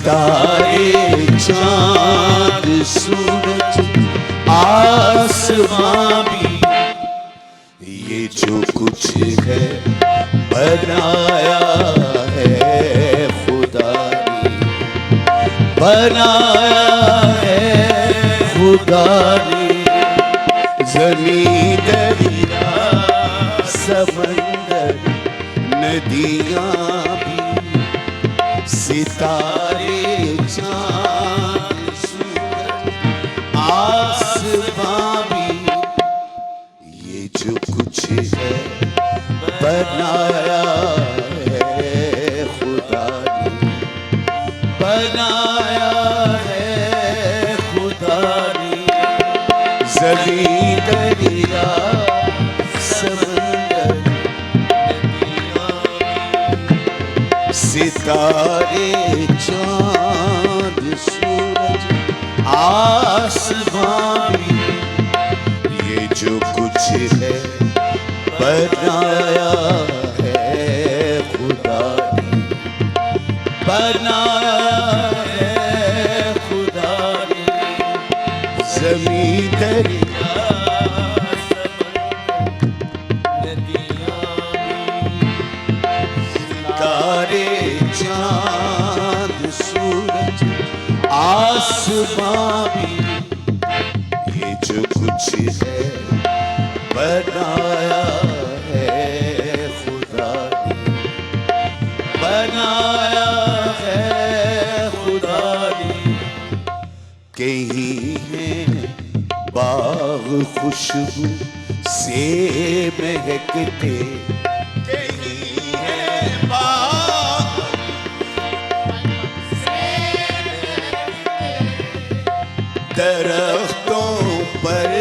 सितारे चांद सूरज आसमां भी, ये जो कुछ है बनाया है खुदा ने, बनाया है खुदा ने। ज़मीं दरिया समंदर नदियाँ भी, सितारे चांद सूरज आसमां भी, ये जो कुछ है बनाया है खुदा ने, बनाया है खुदा ने। ज़मीं दरिया समंदर सितारे चांद सूरज आसमां भी, ये जो कुछ है बनाया है खुदा ने, बनाया है खुदा ने। ज़मीं दरिया सितारे चांद सूरज आसमां भी, ये जो कुछ है बनाया है खुदा ने, बनाया है खुदा ने। कहीं है बाग खुशबू से महकते, कहीं है बाग दरख्तों पर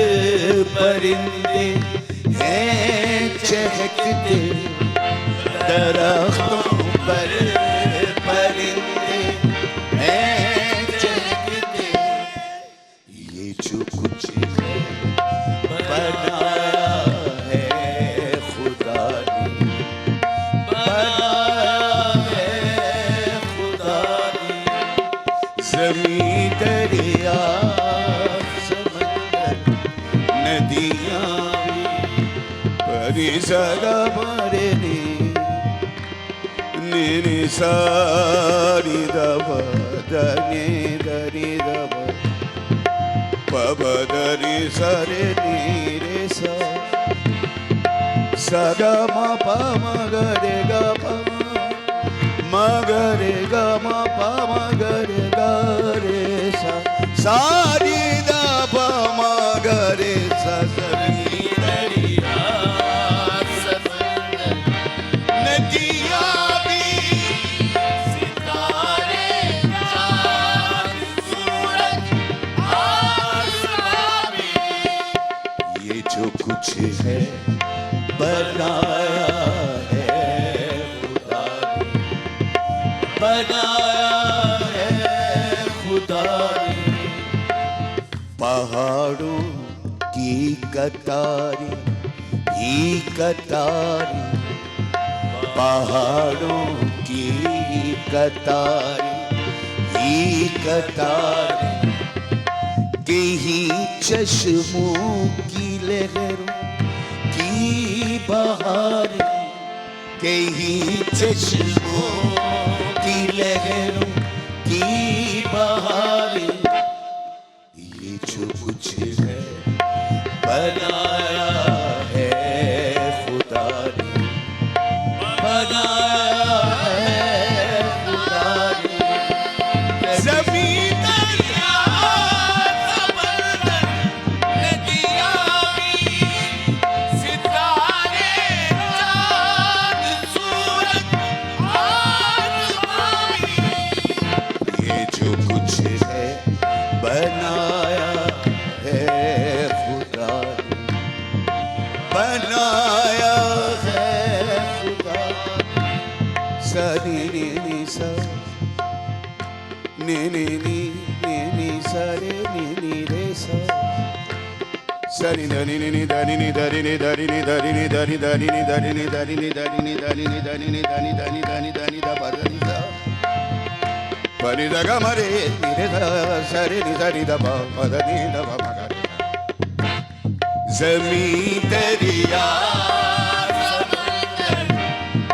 परिंदे हैं चहकते, दरख्तों पर परिंदे हैं चहकते, ये जो कुछ है बनाया है खुदा ने, बनाया है खुदा ने। ज़मीं दरिया नदियाँ भी, परी सदा मरे नी सारी दबा दने दरी दबा पबा दरी सरे नी रे सा सदा मा पा मगरे गा पा मगरे गा मा पा मगरे गा रे सा सारी दबा मगरे सा। ज़मीं दरिया समंदर नदियाँ भी, सितारे चांद सूरज आसमां भी, ये जो कुछ है बनाया है खुदा ने, बनाया है खुदा ने। पहाड़ों की कतारी ही कतारी, पहाड़ों की कतारी ही कतारी, कहीं चश्मों की लहरों की बहार, कहीं चश्मों की लहरों की बहार, ये जो कुछ है बनाया है खुदा ने, बनाया है खुदा ने। ज़मीं दरिया समंदर नदियाँ भी, सितारे चांद सूरज आसमां भी, ये जो कुछ है बनाया है खुदा ने, बनाया है खुदा ने। सा नी नी नी सा नी नी नी सा रे नी नी रे सा सा नी दा नी नी दा नी नी दा नी नी दा नी नी दा नी नी दा नी दा नी नी दा नी नी दा नी नी दा नी नी दा नी नी दा नी नी दा नी दा नी दा नी दा नी दा पा दा नी सा परि द ग म रे नि रे ध स रे नि ध नि ध प प ध नि ध प प ग रे ज़मीं दरिया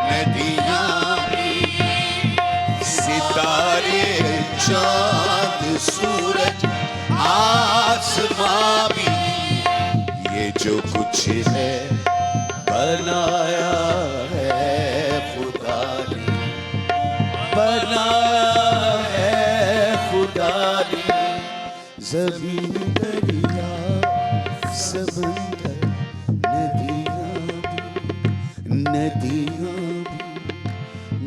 नदियाँ सितारे चाँद सूरज आसमां भी ये जो कुछ है बनाया है खुदा ने बनाया है खुदा ने ज़मीन दरिया समंदर नदियाँ भी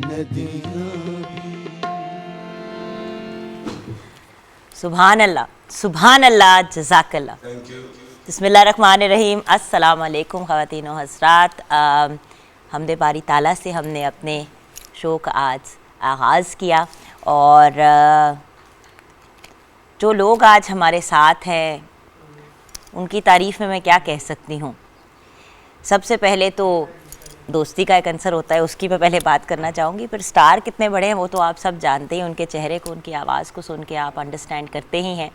नदियाँ भी सुभान अल्लाह जज़ाकल्लाह। बिस्मिल्लाहिर्रहमानिर्रहीम। अस्सलाम वालेकुम ख़वातीन व हज़रात। हमदे बारी ताला से हमने अपने शो का आज आगाज़ किया और जो लोग आज हमारे साथ हैं उनकी तारीफ़ में मैं क्या कह सकती हूँ। सबसे पहले तो दोस्ती का एक आंसर होता है, उसकी मैं पहले बात करना चाहूँगी। फिर स्टार कितने बड़े हैं वो तो आप सब जानते हैं, उनके चेहरे को, उनकी आवाज़ को सुन के आप अंडरस्टैंड करते ही हैं।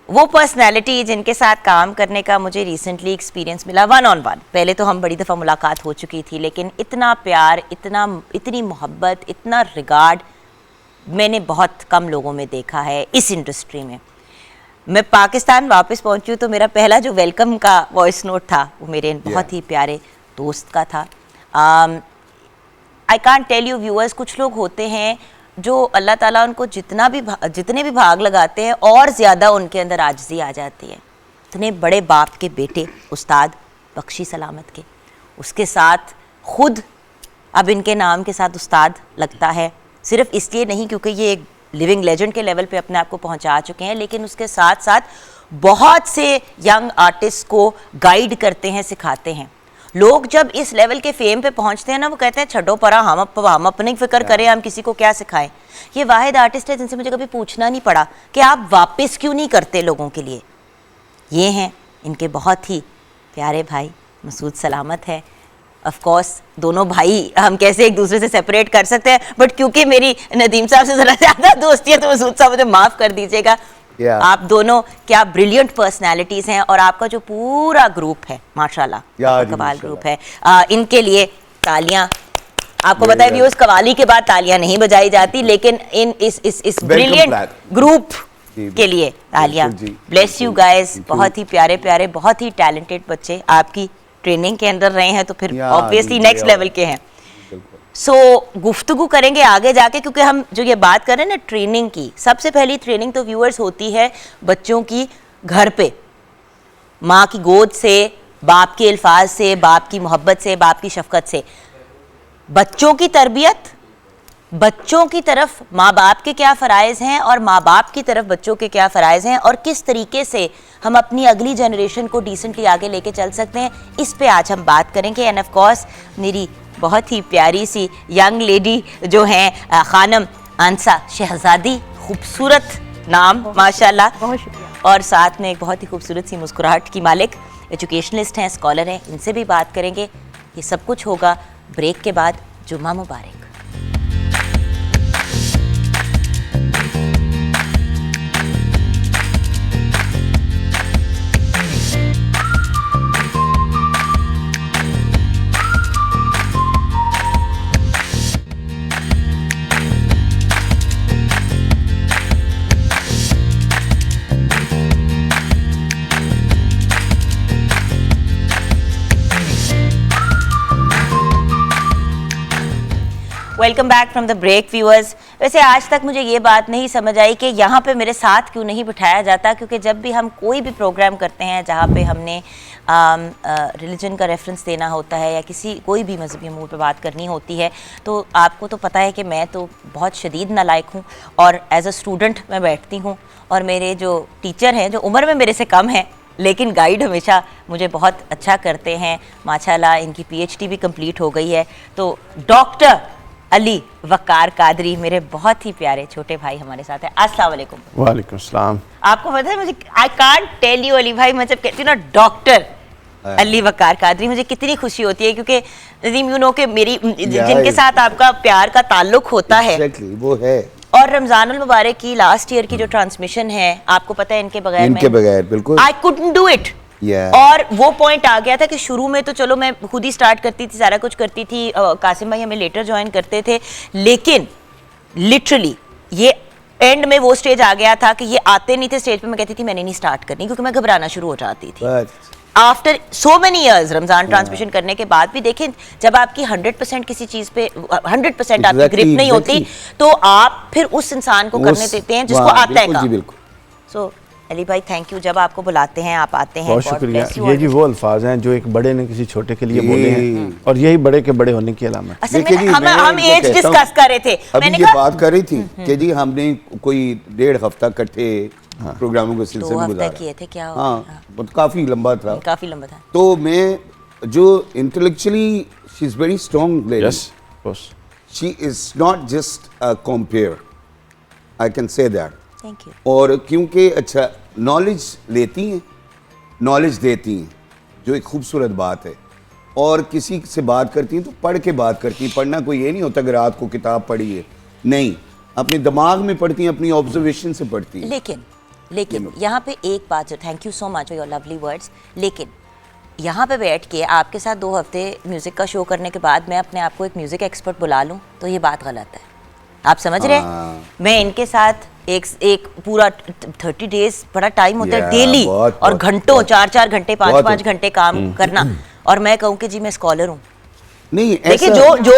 वो पर्सनैलिटी जिनके साथ काम करने का मुझे रिसेंटली एक्सपीरियंस मिला वन ऑन वन। पहले तो हम बड़ी दफ़ा मुलाकात हो चुकी थी, लेकिन इतना प्यार, इतनी मोहब्बत, इतना रिगार्ड मैंने बहुत कम लोगों में देखा है इस इंडस्ट्री में। मैं पाकिस्तान वापस पहुंची हूँ तो मेरा पहला जो वेलकम का वॉइस नोट था वो मेरे बहुत ही प्यारे दोस्त का था। I can't tell you viewers, कुछ लोग होते हैं जो अल्लाह ताला उनको जितने भी भाग लगाते हैं और ज़्यादा उनके अंदर आजिज़ी आ जाती है। इतने बड़े बाप के बेटे उस्ताद बख्शी सलामत के, उसके साथ खुद अब इनके नाम के साथ उस्ताद लगता है, सिर्फ इसलिए नहीं क्योंकि ये एक लिविंग लेजेंड के लेवल पे अपने आप को पहुंचा चुके हैं, लेकिन उसके साथ साथ बहुत से यंग आर्टिस्ट को गाइड करते हैं, सिखाते हैं। लोग जब इस लेवल के फेम पे पहुंचते हैं ना, वो कहते हैं छड्डो परा, हम अपनी फिक्र करें, हम किसी को क्या सिखाएं। ये वाहिद आर्टिस्ट है जिनसे मुझे कभी पूछना नहीं पड़ा कि आप वापस क्यों नहीं करते लोगों के लिए। ये हैं इनके बहुत ही प्यारे भाई मसूद सलामत है। ऑफ कोर्स दोनों भाई हम कैसे एक दूसरे से सेपरेट कर सकते हैं, बट क्योंकि मेरी नदीम साहब से ज़रा ज़्यादा दोस्ती है तो मसूद साहब मुझे माफ़ कर दीजिएगा। आप दोनों क्या ब्रिलियंट पर्सनालिटीज़ हैं और आपका जो पूरा ग्रुप है माशाल्लाह कवाल ग्रुप है, इनके लिए तालियां। आपको पता है व्यूअर्स, कवाली के बाद तालियां नहीं बजाई जाती, लेकिन इस ब्रिलियंट ग्रुप के लिए तालियां। ब्लेस यू गाइस, बहुत ही प्यारे प्यारे, बहुत ही टैलेंटेड बच्चे आपकी ट्रेनिंग के अंदर रहे हैं तो फिर ऑब्वियसली नेक्स्ट लेवल के हैं। सो गुफ्तगू करेंगे आगे जाके, क्योंकि हम जो ये बात कर रहे हैं ना ट्रेनिंग की, सबसे पहली ट्रेनिंग तो व्यूअर्स होती है बच्चों की घर पे, माँ की गोद से, बाप के अल्फाज से, बाप की मोहब्बत से, बाप की शफकत से। बच्चों की तरबियत, बच्चों की तरफ माँ बाप के क्या फ़राइज़ हैं और माँ बाप की तरफ बच्चों के क्या फ़राइज़ हैं और किस तरीके से हम अपनी अगली जनरेशन को डिसेंटली आगे लेके चल सकते हैं, इस पे आज हम बात करेंगे। एंड ऑफ कोर्स मेरी बहुत ही प्यारी सी यंग लेडी जो हैं खानम आंसा शहजादी, खूबसूरत नाम माशाल्लाह, बहुत शुक्रिया, और साथ में एक बहुत ही खूबसूरत सी मुस्कुराहट की मालिक, एजुकेशनलिस्ट हैं, स्कॉलर हैं, इनसे भी बात करेंगे। ये सब कुछ होगा ब्रेक के बाद। जुम्मा मुबारक। Welcome back from the break viewers. वैसे आज तक मुझे ये बात नहीं समझ आई कि यहाँ पे मेरे साथ क्यों नहीं बिठाया जाता, क्योंकि जब भी हम कोई भी प्रोग्राम करते हैं जहाँ पे हमने रिलीजन का रेफरेंस देना होता है या कोई भी मजहबी अमूर पे बात करनी होती है, तो आपको तो पता है कि मैं तो बहुत शदीद नालायक हूँ और एज अ स्टूडेंट मैं बैठती हूँ, और मेरे जो टीचर हैं जो उम्र में मेरे से कम हैं लेकिन गाइड हमेशा मुझे बहुत अच्छा करते हैं माशाल्लाह। इनकी PhD भी कंप्लीट हो गई है। तो डॉक्टर अली वकार कादरी मेरे बहुत ही प्यारे छोटे भाई हमारे साथ हैं। अस्सलाम वालेकुम। वालेकुम सलाम। आपको पता है मुझे I can't tell you Ali भाई, मैं जब कहती हूँ ना डॉक्टर अली वकार कादरी, मुझे कितनी खुशी होती है, क्योंकि नदीम यू नो कि मेरी जिनके साथ आपका प्यार का ताल्लुक होता है वो है, और रमजानुल मुबारक की लास्ट ईयर की जो ट्रांसमिशन है, आपको पता है इनके बगैर इनके बगैर बिल्कुल आई कुडंट डू इट। और वो पॉइंट आ गया था कि शुरू में तो चलो मैं खुद ही स्टार्ट करती थी, सारा कुछ करती थी, कासिम भाई हमें लेटर ज्वाइन करते थे, लेकिन लिटरली ये एंड में वो स्टेज आ गया था कि ये आते नहीं थे स्टेज पे, मैं कहती थी मैंने नहीं स्टार्ट करनी, क्योंकि मैं घबराना शुरू हो जाती थी। After so many years Ramzan transmission करने के बाद भी देखें, जब आपकी 100% किसी चीज पे 100% आपकी ग्रिप नहीं होती, तो आप फिर उस इंसान को करने देते हैं जिसको आता है काम। सो अली भाई थैंक यू, जब आपको बुलाते हैं आप आते हैं। बहुत शुक्रिया। ये जी वो अल्फाज हैं जो एक बड़े ने किसी छोटे के लिए बोले हैं, और यही बड़े के बड़े होने की अलामत। असल में हम एज डिस्कस कर रहे थे, मैंने ये बात कर रही थी कि जी हमने कोई 1.5 हफ्ता इकट्ठे प्रोग्रामों के सिलसिले में गुजारा किए थे क्या? हाँ काफी लंबा था, काफी लंबा था। तो मैं जो intellectually she is very strong lady, yes she is not just a compare, I can say that. Thank you. और क्योंकि अच्छा नॉलेज लेती हैं, नॉलेज देती हैं, जो एक खूबसूरत बात है, और किसी से बात करती हैं तो पढ़ के बात करती हैं। पढ़ना कोई ये नहीं होता कि रात को किताब पढ़ी है, नहीं, अपने दिमाग में पढ़ती हैं, अपनी ऑब्जर्वेशन से पढ़ती हैं। लेकिन यहाँ पे एक बात जो, thank you so much for your lovely words, लेकिन यहाँ पे बैठ के आपके साथ 2 हफ्ते म्यूज़िक का शो करने के बाद मैं अपने आप को एक म्यूज़िक एक्सपर्ट बुला लूँ तो ये बात गलत है। आप समझ रहे हैं? मैं इनके साथ एक पूरा 30 डेज बड़ा टाइम होता है डेली, और घंटों 4-4 घंटे 5-5 घंटे काम करना, और मैं कहूँ कि जी मैं स्कॉलर हूँ। नहीं, देखिए जो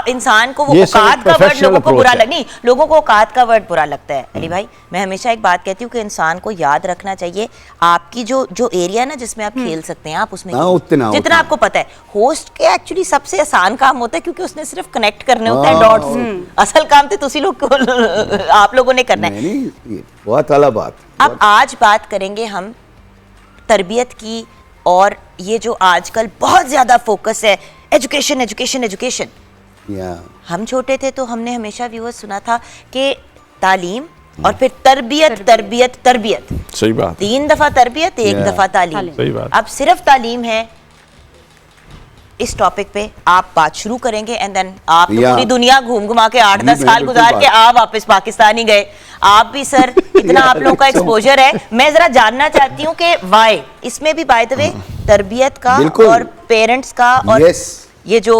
इंसान को वो औकात का वर्ड लोगों को बुरा नहीं, लोगों को औकात का वर्ड बुरा लगता है। अली भाई मैं हमेशा एक बात कहती हूँ कि इंसान को याद रखना चाहिए आपकी जो एरिया ना जिसमें आप खेल सकते हैं, आप उसमें जितना आपको पता है। होस्ट के एक्चुअली सबसे आसान काम होता है, क्योंकि उसने सिर्फ कनेक्ट करने होते हैं डॉट्स। असल काम तो तुसी लोग आप लोगों ने करना है। बहुत आला बात। अब आज बात करेंगे हम तरबियत की, और ये जो आजकल बहुत ज्यादा फोकस है एजुकेशन एजुकेशन एजुकेशन। हम छोटे थे तो हमने हमेशा व्यूअर्स सुना था कि तालीम और फिर तरबियत तरबियत तरबियत, सही बात, 3 दफा तरबियत 1 दफा तालीम। सही बात। अब सिर्फ तालीम है। इस टॉपिक पे आप बात शुरू करेंगे, एंड देन आप तो पूरी दुनिया घूम घुमा के 8-10 साल गुजार के आप वापस पाकिस्तान ही गए। आप भी सर इतना आप लोगों का एक्सपोजर है, मैं जरा जानना चाहती हूँ कि वाई इसमें भी बाय द वे तरबियत का और पेरेंट्स का और ये जो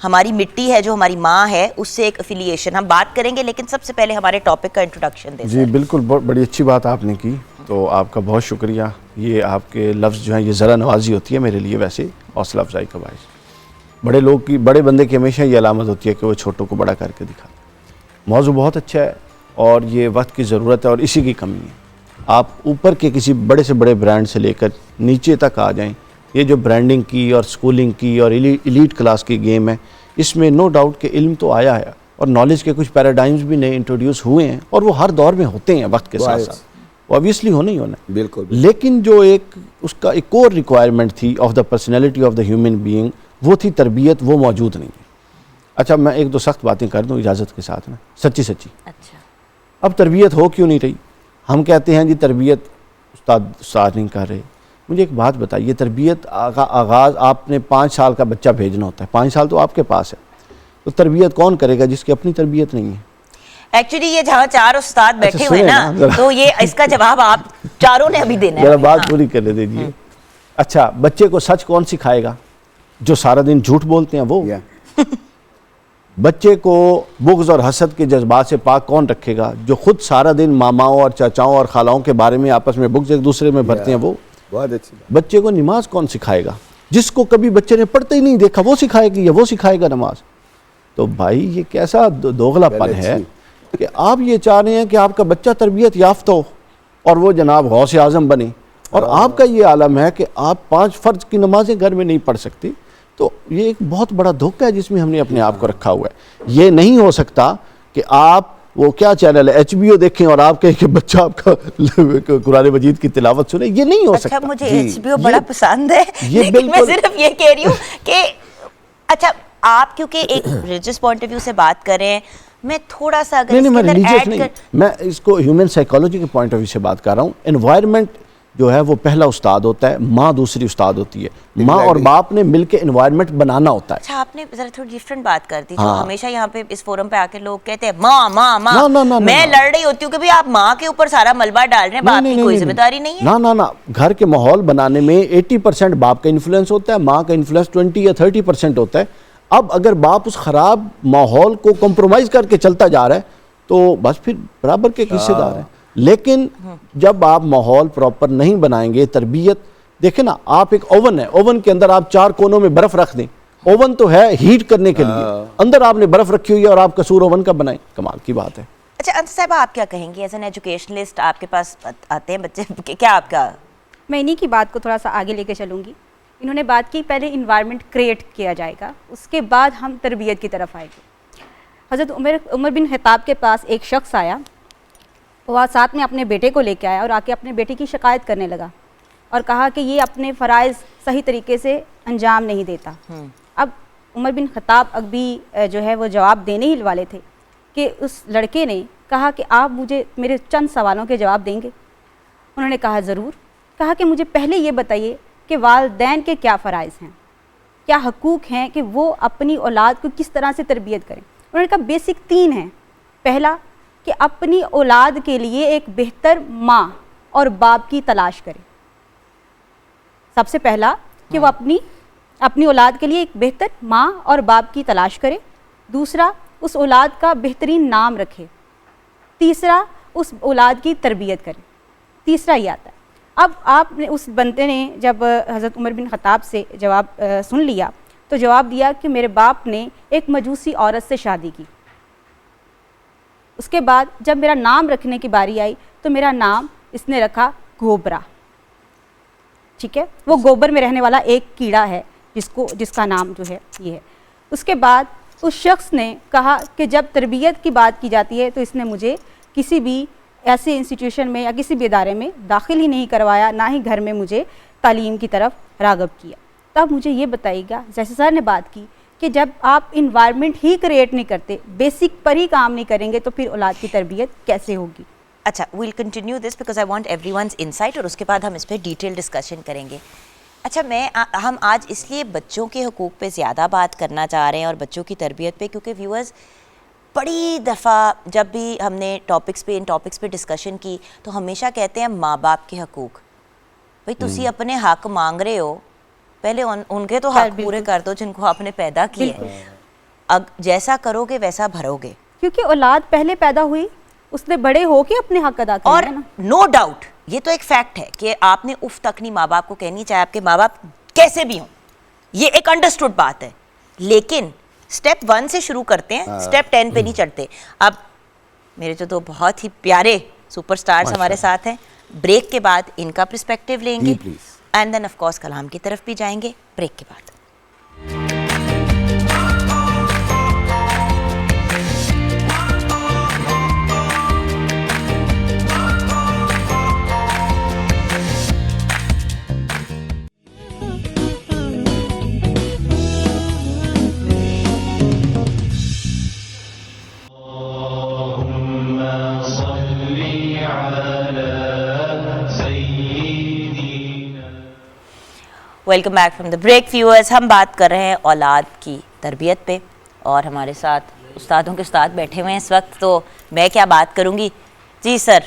हमारी मिट्टी है, जो हमारी माँ है, उससे एक एफिलिएशन हम बात करेंगे, लेकिन सबसे पहले हमारे टॉपिक का इंट्रोडक्शन दें। जी बिल्कुल, बहुत बड़ी अच्छी बात आपने की, तो आपका बहुत शुक्रिया। ये आपके लफ्ज़ जो हैं ये ज़रा नवाजी होती है मेरे लिए, वैसे हौसला अफजाई का बायस। बड़े लोग की, बड़े बंदे की हमेशा ये अलामत होती है कि वो छोटों को बड़ा करके दिखाते। मौजू बहुत अच्छा है और ये वक्त की ज़रूरत है और इसी की कमी है। आप ऊपर के किसी बड़े से बड़े ब्रांड से लेकर नीचे तक आ जाएं, ये जो ब्रांडिंग की और स्कूलिंग की और एलीट क्लास की गेम है, इसमें नो डाउट कि इल्म तो आया है और नॉलेज के कुछ पैराडाइम्स भी नए इंट्रोड्यूस हुए हैं, और वो हर दौर में होते हैं वक्त के साथ साथ, वो ऑब्वियसली होना ही होना है। बिल्कुल। लेकिन जो एक उसका एक और रिक्वायरमेंट थी of the personality of the human being, वो थी तरबियत, वो मौजूद नहीं है। अच्छा मैं 1-2 सख्त बातें कर दूं इजाज़त के साथ में, सच्ची। अच्छा। अब तरबियत हो क्यों नहीं रही? हम कहते हैं जी तरबियत उस्ताद नहीं कर रहे। मुझे एक बात बताइए, तरबियत का आगाज़ आपने 5 साल का बच्चा भेजना होता है, 5 साल तो आपके पास है, तो तरबियत कौन करेगा जिसकी अपनी तरबियत नहीं है? एक्चुअली ये जहाँ 4 उस्ताद बैठे हुए ना, तो ये इसका जवाब आप चारों ने अभी देना है। जरा बात पूरी करने दीजिए। अच्छा, बच्चे को सच कौन सिखाएगा? जो सारा दिन झूठ बोलते हैं वो। बच्चे को बुग़्ज़ और हसद के जज्बात से पाक कौन रखेगा? जो खुद सारा दिन मामाओं और चाचाओं और खालाओं के बारे में आपस में बुग़्ज़ एक दूसरे में भरते हैं वो। बहुत अच्छी। बच्चे को नमाज कौन सिखाएगा? जिसको कभी बच्चे ने पढ़ते ही नहीं देखा वो सिखाएगी या वो सिखाएगा नमाज? तो भाई ये कैसा दोगलापन है कि आप ये चाह रहे हैं कि आपका बच्चा तरबियत याफ्ता हो और वो जनाब गौसे आज़म बने, और आपका ये आलम है कि आप 5 फ़र्ज की नमाजें घर में नहीं पढ़ सकते। तो ये एक बहुत बड़ा धोखा है जिसमें हमने अपने आप को रखा हुआ है। ये नहीं हो सकता कि आप वो क्या चैनल है HBO देखें और आप कहें कि बच्चा आपका कुरान मजीद की तिलावत सुने, ये नहीं हो सकता। अच्छा, मुझे HBO बड़ा पसंद है, ये लेकिन मैं सिर्फ ये कह रही हूँ कि अच्छा आप क्योंकि एक रिलीजियस पॉइंट ऑफ व्यू से बात कर रहे हैं, मैं थोड़ा सा अगर नहीं, मैं रिलीजियस नहीं, मैं इसको ह्यूमन साइकोलॉजी के पॉइंट ऑफ व्यू से बात कर रहा हूँ। एनवायरनमेंट जो है वो पहला उस्ताद होता है, माँ दूसरी उस्ताद होती है। माँ और बाप ने मिलके एनवायरनमेंट बनाना होता है। अच्छा, आपने जरा थोड़ी डिफरेंट बात कर दी। जो हाँ। हमेशा यहाँ पे इस फोरम पे आके लोग कहते हैं माँ माँ माँ, ना, मैं लड़ रही होती हूँ कि भाई आप माँ के ऊपर सारा मलबा डाल रहे हैं, बाप की कोई जिम्मेदारी नहीं है। ना, घर के माहौल बनाने में 80% बाप का इन्फ्लुएंस होता है, माँ का इन्फ्लुएंस 20 या 30% होता है। अब अगर बाप उस खराब माहौल को कॉम्प्रोमाइज करके चलता जा रहा है तो बस फिर बराबर के हिस्सेदार हैं। लेकिन जब आप माहौल प्रॉपर नहीं बनाएंगे, तरबियत देखें ना, आप एक ओवन है, ओवन के अंदर आप 4 कोनों में बर्फ रख दें, ओवन तो है हीट करने के लिए, अंदर आपने बर्फ रखी हुई है और आप कसूर ओवन का बनाएं, कमाल की बात है। अच्छा अंत साहब, आप क्या कहेंगे एज एन एजुकेशनलिस्ट? आपके पास आते हैं बच्चे, क्या आपका? मैं इन्हीं की बात को थोड़ा सा आगे लेके चलूँगी। इन्होंने बात की पहले इन्वायरमेंट क्रिएट किया जाएगा, उसके बाद हम तरबियत की तरफ आएंगे। हज़रत उमर बिन खत्ताब के पास एक शख्स आया, वह साथ में अपने बेटे को लेके आया और आके अपने बेटे की शिकायत करने लगा और कहा कि ये अपने फ़राइज़ सही तरीके से अंजाम नहीं देता। अब उमर बिन खत्ताब अभी जो है वो जवाब देने ही वाले थे कि उस लड़के ने कहा कि आप मुझे मेरे चंद सवालों के जवाब देंगे। उन्होंने कहा ज़रूर। कहा कि मुझे पहले ये बताइए कि वालिदैन के क्या फ़राइज़ हैं, क्या हकूक़ हैं कि वो अपनी औलाद को किस तरह से तरबियत करें। उन्होंने कहा बेसिक 3 हैं। पहला कि अपनी औलाद के लिए एक बेहतर माँ और बाप की तलाश करें। सबसे पहला कि वो अपनी औलाद के लिए एक बेहतर माँ और बाप की तलाश करे। दूसरा, उस औलाद का बेहतरीन नाम रखे। तीसरा, उस औलाद की तरबियत करे। तीसरा ये आता है। अब आपने उस बंदे ने जब हज़रत उमर बिन खत्ताब से जवाब सुन लिया तो जवाब दिया कि मेरे बाप ने एक मजूसी औरत से शादी की। उसके बाद जब मेरा नाम रखने की बारी आई तो मेरा नाम इसने रखा गोबरा। ठीक है, वो गोबर में रहने वाला एक कीड़ा है जिसका नाम जो है ये है। उसके बाद उस शख्स ने कहा कि जब तरबियत की बात की जाती है तो इसने मुझे किसी भी ऐसे इंस्टीट्यूशन में या किसी भी इदारे में दाखिल ही नहीं करवाया, ना ही घर में मुझे तालीम की तरफ राग़िब किया। तब मुझे ये बताइएगा, जैसे सर ने बात की कि जब आप इन्वायरमेंट ही क्रिएट नहीं करते, बेसिक पर ही काम नहीं करेंगे तो फिर औलाद की तरबियत कैसे होगी? अच्छा, we'll continue this because I want everyone's insight और उसके बाद हम इस पर डिटेल डिस्कशन करेंगे। अच्छा, हम आज इसलिए बच्चों के हुकूक पे ज़्यादा बात करना चाह रहे हैं और बच्चों की तरबियत पे, क्योंकि व्यूअर्स बड़ी दफ़ा जब भी हमने इन टॉपिक्स पे डिस्कशन की तो हमेशा कहते हैं माँ बाप के हकूक। भाई तुसी अपने हक मांग रहे हो, पहले उनके तो हक पूरे कर दो जिनको आपने पैदा किए। अब जैसा करोगे वैसा भरोगे, क्योंकि औलाद पहले पैदा हुई, उसने बड़े हो के अपने हक अदा करने और हैं ना। नो डाउट ये तो एक फैक्ट है कि आपने उफ तक नहीं माँ बाप को कहनी, चाहे आपके माँ बाप कैसे भी हों, ये एक अंडरस्टूड बात है। लेकिन स्टेप 1 से शुरू करते हैं, स्टेप 10 पे नहीं चढ़ते। अब मेरे जो 2 बहुत ही प्यारे सुपरस्टार्स हमारे साथ हैं, ब्रेक के बाद इनका पर्सपेक्टिव लेंगे एंड देन ऑफ कोर्स कलाम की तरफ भी जाएंगे ब्रेक के बाद। Welcome back from the break viewers. हम बात कर रहे हैं औलाद की तरबियत पे और हमारे साथ उस्तादों के उस्ताद बैठे हुए हैं इस वक्त, तो मैं क्या बात करूंगी। जी सर,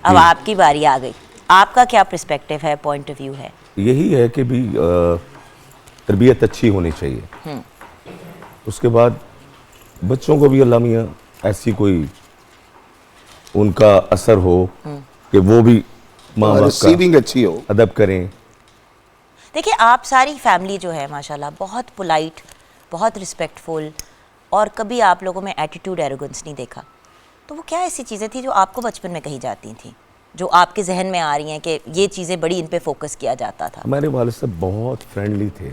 अब आपकी बारी आ गई, आपका क्या पर्सपेक्टिव है, पॉइंट ऑफ व्यू है? यही है कि भी तरबियत अच्छी होनी चाहिए। उसके बाद बच्चों को भी अल्लाह मियाँ ऐसी कोई उनका असर हो कि वो भी माँ बाप रिसीविंग अच्छी हो, अदब करें। देखिए, आप सारी फैमिली जो है माशाल्लाह बहुत पोलाइट, बहुत रिस्पेक्टफुल, और कभी आप लोगों में एटीट्यूड एरोगेंस नहीं देखा। तो वो क्या ऐसी चीज़ें थी जो आपको बचपन में कही जाती थी, जो आपके जहन में आ रही हैं कि ये चीज़ें बड़ी इन पे फोकस किया जाता था? हमारे वालिद साहब बहुत फ्रेंडली थे,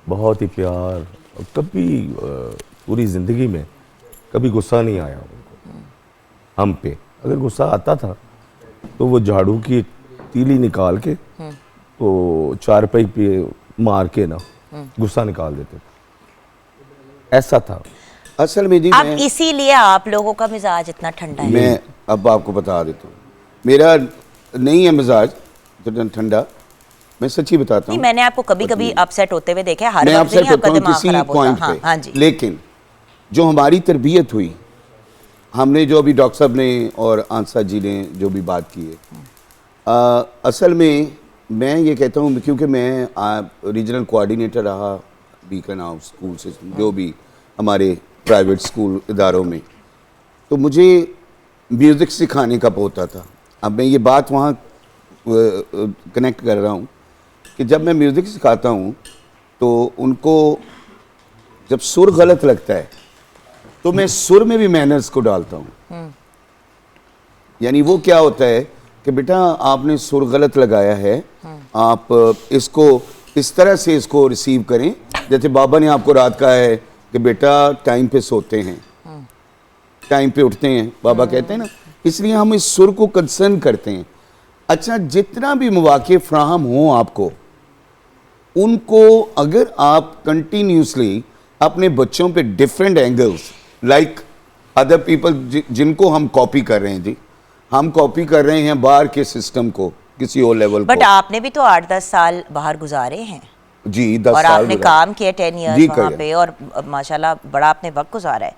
बहुत ही प्यार, और कभी पूरी ज़िंदगी में कभी गुस्सा नहीं आया उनको हम पे। अगर गुस्सा आता था तो वो झाड़ू की तीली निकाल के तो चारपाई पे मार के ना गुस्सा निकाल देते थे, ऐसा था असल में। जी अब इसीलिए आप लोगों का मिजाज इतना ठंडा है। मैं अब आपको बता देता हूँ, मेरा नहीं है मिजाज तो ठंडा, मैं सच्ची बताता नहीं, हूँ। मैंने आपको कभी कभी अपसेट होते हुए देखा है, हर मैं वक्त अपसेट नहीं आपका होता हूँ दिमाग किसी खराब होता। पॉइंट हाँ, पे, हाँ जी। लेकिन जो हमारी तरबियत हुई, हमने जो अभी डॉक्टर साहब ने और आंसर जी ने जो भी बात की है, असल में मैं ये कहता हूँ क्योंकि मैं रीजनल कोऑर्डिनेटर रहा बीकन हाउस स्कूल से, जो भी हमारे प्राइवेट स्कूल इदारों में, तो मुझे म्यूज़िक सिखाने का होता था। अब मैं ये बात वहाँ कनेक्ट कर रहा हूँ कि जब मैं म्यूज़िक सिखाता हूँ तो उनको जब सुर गलत लगता है तो मैं सुर में भी मैनर्स को डालता हूँ। यानी वो क्या होता है कि बेटा आपने सुर गलत लगाया है, आप इसको इस तरह से इसको रिसीव करें जैसे बाबा ने आपको रात कहा है कि बेटा टाइम पे सोते हैं, टाइम पे उठते हैं, बाबा कहते हैं ना, इसलिए हम इस सुर को कंसर्न करते हैं। अच्छा, जितना भी मौके फ्राहम हों आपको, उनको अगर आप कंटिन्यूसली अपने बच्चों पे different angles like other people जिनको हम कॉपी कर रहे हैं, जी हम कॉपी कर रहे हैं बाहर के सिस्टम को, किसी और लेवल बट को। आपने भी तो 8-10 साल बाहर गुजारे हैं जी 10 और साल आपने गुजारे। काम किया 10 जी, इयर्स वहाँ करिए। पे, और माशाल्लाह बड़ा आपने वक्त गुजारा है।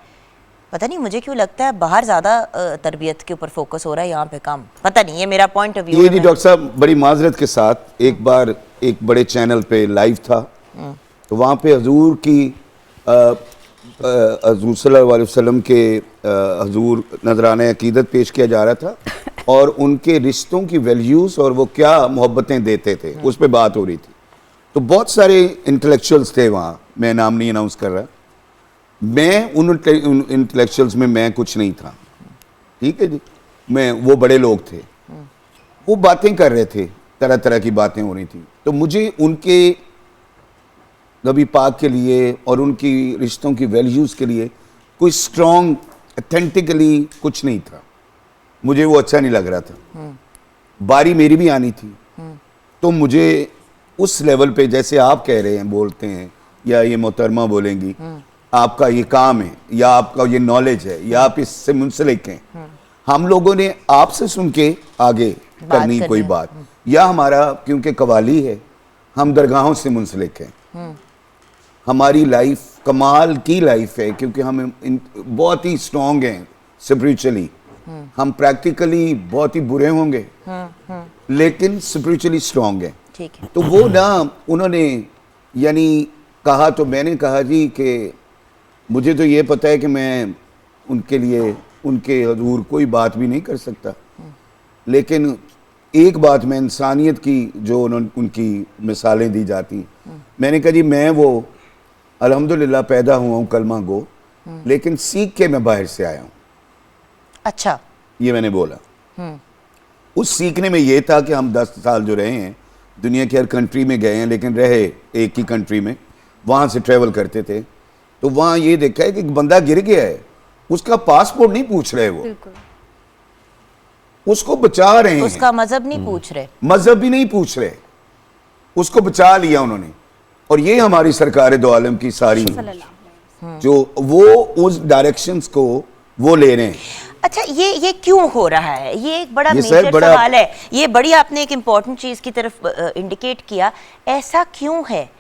पता नहीं मुझे क्यों लगता है बाहर ज़्यादा तरबियत के ऊपर फोकस हो रहा है, यहाँ पे कम, पता नहीं, ये मेरा पॉइंट ऑफ व्यू ये है। जी डॉक्टर साहब बड़ी माजरत के साथ एक बार एक बड़े चैनल पे लाइव था, तो वहाँ पे हजूर की हजूर सल्लल्लाहु अलैहि वसल्लम के हजूर नजराने अकीदत पेश किया जा रहा था और उनके रिश्तों की वैल्यूज़ और वो क्या मोहब्बतें देते थे उस पर बात हो रही थी। तो बहुत सारे इंटेलेक्चुअल्स थे वहाँ, मैं नाम नहीं अनाउंस कर रहा, मैं उन इंटेलेक्चुअल्स में मैं कुछ नहीं था, ठीक है जी, मैं वो बड़े लोग थे, वो बातें कर रहे थे, तरह तरह की बातें हो रही थी, तो मुझे उनके नबी पाक के लिए और उनकी रिश्तों की वैल्यूज़ के लिए कोई स्ट्रॉन्ग अथेंटिकली कुछ नहीं था, मुझे वो अच्छा नहीं लग रहा था। बारी मेरी भी आनी थी, तो मुझे उस लेवल पे जैसे आप कह रहे हैं, बोलते हैं, या ये मोहतरमा बोलेंगी, आपका ये काम है या आपका ये नॉलेज है या आप इससे मुंसलिक हैं, हम लोगों ने आपसे सुन के आगे करनी कोई बात, या हमारा क्योंकि कवाली है, हम दरगाहों से मुंसलिक हैं, हमारी लाइफ कमाल की लाइफ है क्योंकि हम बहुत ही स्ट्रॉन्ग हैं स्पिरिचुअली, हम प्रैक्टिकली बहुत ही बुरे होंगे लेकिन स्पिरिचुअली स्ट्रॉन्ग हैं। ठीक है। तो वो ना उन्होंने यानी कहा, तो मैंने कहा जी कि मुझे तो ये पता है कि मैं उनके लिए उनके हजूर कोई बात भी नहीं कर सकता, लेकिन एक बात मैं इंसानियत की जो उनकी मिसालें दी जाती, मैंने कहा जी मैं वो अल्हम्दुलिल्लाह पैदा हुआ हूँ कलमा गो, लेकिन सीख के मैं बाहर से आया हूँ। अच्छा, ये मैंने बोला। उस सीखने में ये था कि हम 10 साल जो रहे हैं दुनिया की हर कंट्री में गए हैं, लेकिन रहे एक ही कंट्री में, वहाँ से ट्रेवल करते थे, तो वहाँ ये देखा है कि एक बंदा गिर गया है, उसका पासपोर्ट नहीं पूछ रहे, वो उसको बचा रहे हैं, उसका मजहब नहीं पूछ रहे, मजहब भी नहीं पूछ रहे, उसको बचा लिया उन्होंने। और ये हमारी सरकार दो आलम की सारी जो वो उस डायरेक्शंस को वो ले रहे हैं। अच्छा, ये क्यों हो रहा है? ये एक बड़ा ये मेजर बड़ा- सवाल है। ये बड़ी आपने एक इम्पॉर्टेंट चीज़ की तरफ इंडिकेट किया। ऐसा क्यों है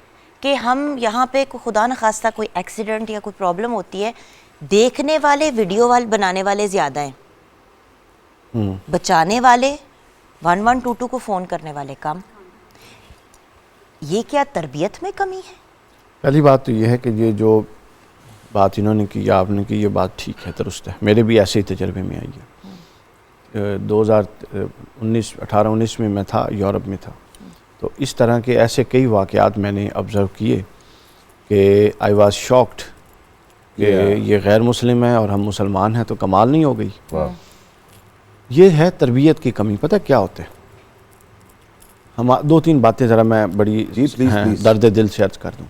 कि हम यहाँ पे खुदा न खास्ता कोई एक्सीडेंट या कोई प्रॉब्लम होती है, देखने वाले वीडियो वाले बनाने वाले ज़्यादा हैं, बचाने वाले 1122 को फ़ोन करने वाले कम। ये क्या तरबियत में कमी है? पहली बात तो ये है कि ये जो बात इन्होंने की या आपने की, ये बात ठीक है, दुरुस्त है, मेरे भी ऐसे ही तजर्बे में आई है। 2018-19 में मैं था, यूरोप में था, तो इस तरह के ऐसे कई वाक़यात मैंने ऑब्ज़र्व किए कि आई वाज शॉक्ड कि ये गैर मुस्लिम है और हम मुसलमान हैं, तो कमाल नहीं हो गई। ये है तरबियत की कमी। पता क्या होता है, हम 2-3 बातें ज़रा मैं बड़ी प्लीज़। दर्द दिल से अर्ज कर दूँ।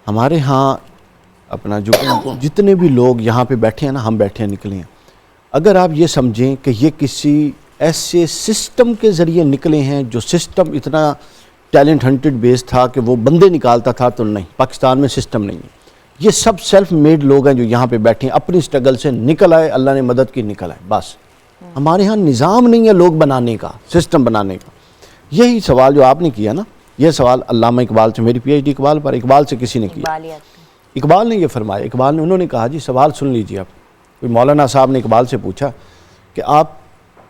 हमारे यहाँ अपना जो जितने भी लोग यहाँ पे बैठे हैं ना, हम बैठे हैं, निकले हैं, अगर आप ये समझें कि ये किसी ऐसे सिस्टम के ज़रिए निकले हैं जो सिस्टम इतना टैलेंट हंटेड बेस था कि वो बंदे निकालता था, तो नहीं, पाकिस्तान में सिस्टम नहीं है। ये सब सेल्फ मेड लोग हैं जो यहाँ पे बैठे हैं, अपनी स्ट्रगल से निकल आए, अल्लाह ने मदद की, निकल आए, बस। हमारे यहाँ निज़ाम नहीं है लोग बनाने का, सिस्टम बनाने का। यही सवाल जो आपने किया ना, यह सवाल अल्लामा इकबाल से, मेरी PhD इकबाल पर, इकबाल से किसी ने किया। इकबाल ने ये फरमाया, इकबाल ने, उन्होंने कहा जी सवाल सुन लीजिए आप, कोई मौलाना साहब ने इकबाल से पूछा कि आप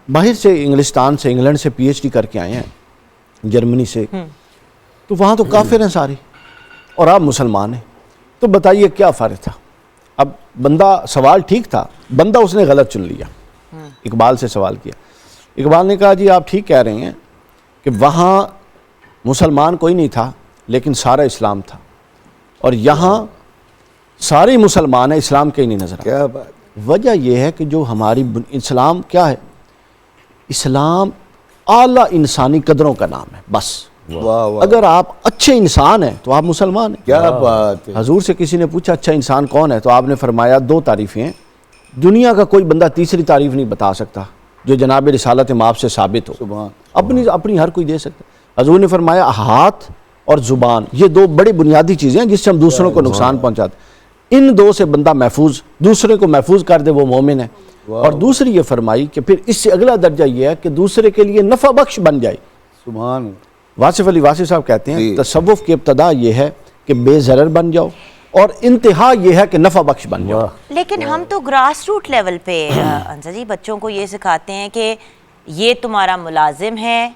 बाहर से, इंग्लिस्तान से, इंग्लैंड से PhD करके आए हैं, जर्मनी से, तो वहाँ तो काफिर हैं सारे और आप मुसलमान हैं, तो बताइए क्या फ़र्क था। अब बंदा, सवाल ठीक था, बंदा उसने गलत चुन लिया। इकबाल से सवाल किया, इकबाल ने कहा जी आप ठीक कह रहे हैं कि वहाँ मुसलमान कोई नहीं था लेकिन सारा इस्लाम था, और यहाँ सारे मुसलमान हैं, इस्लाम के ही नहीं नजर आते। क्या बात। वजह यह है कि जो हमारी इस्लाम क्या है, इस्लाम आला इंसानी कदरों का नाम है बस। वाह वाह, अगर आप अच्छे इंसान हैं तो आप मुसलमान हैं। क्या बात है। हजूर से किसी ने पूछा अच्छा इंसान कौन है, तो आपने फरमाया 2 तारीफ़ें हैं, दुनिया का कोई बंदा तीसरी तारीफ नहीं बता सकता जो जनाब रिसालत माप से साबित हो। सुभान। अपनी हर कोई दे सकता। हजूर ने फरमाया हाथ और ज़ुबान, ये 2 बड़ी बुनियादी चीज़ें हैं जिससे हम दूसरों को नुकसान पहुंचाते। इन 2 से बंदा महफूज, दूसरे को महफूज कर दे, वो मोमिन है। और दूसरी ये फरमाई कि फिर इससे अगला दर्जा ये है कि दूसरे के लिए नफ़ा बख्श बन जाए। सुभान। वासिफ अली वासिफ साहब कहते हैं जी। तसव्वुफ की इब्तदा ये है कि बेज़रर बन जाओ, और इंतहा ये है कि नफ़ा बख्श बन जाओ। लेकिन हम तो ग्रास रूट लेवल पे अंसा जी बच्चों को ये सिखाते हैं कि ये तुम्हारा मुलाजिम है,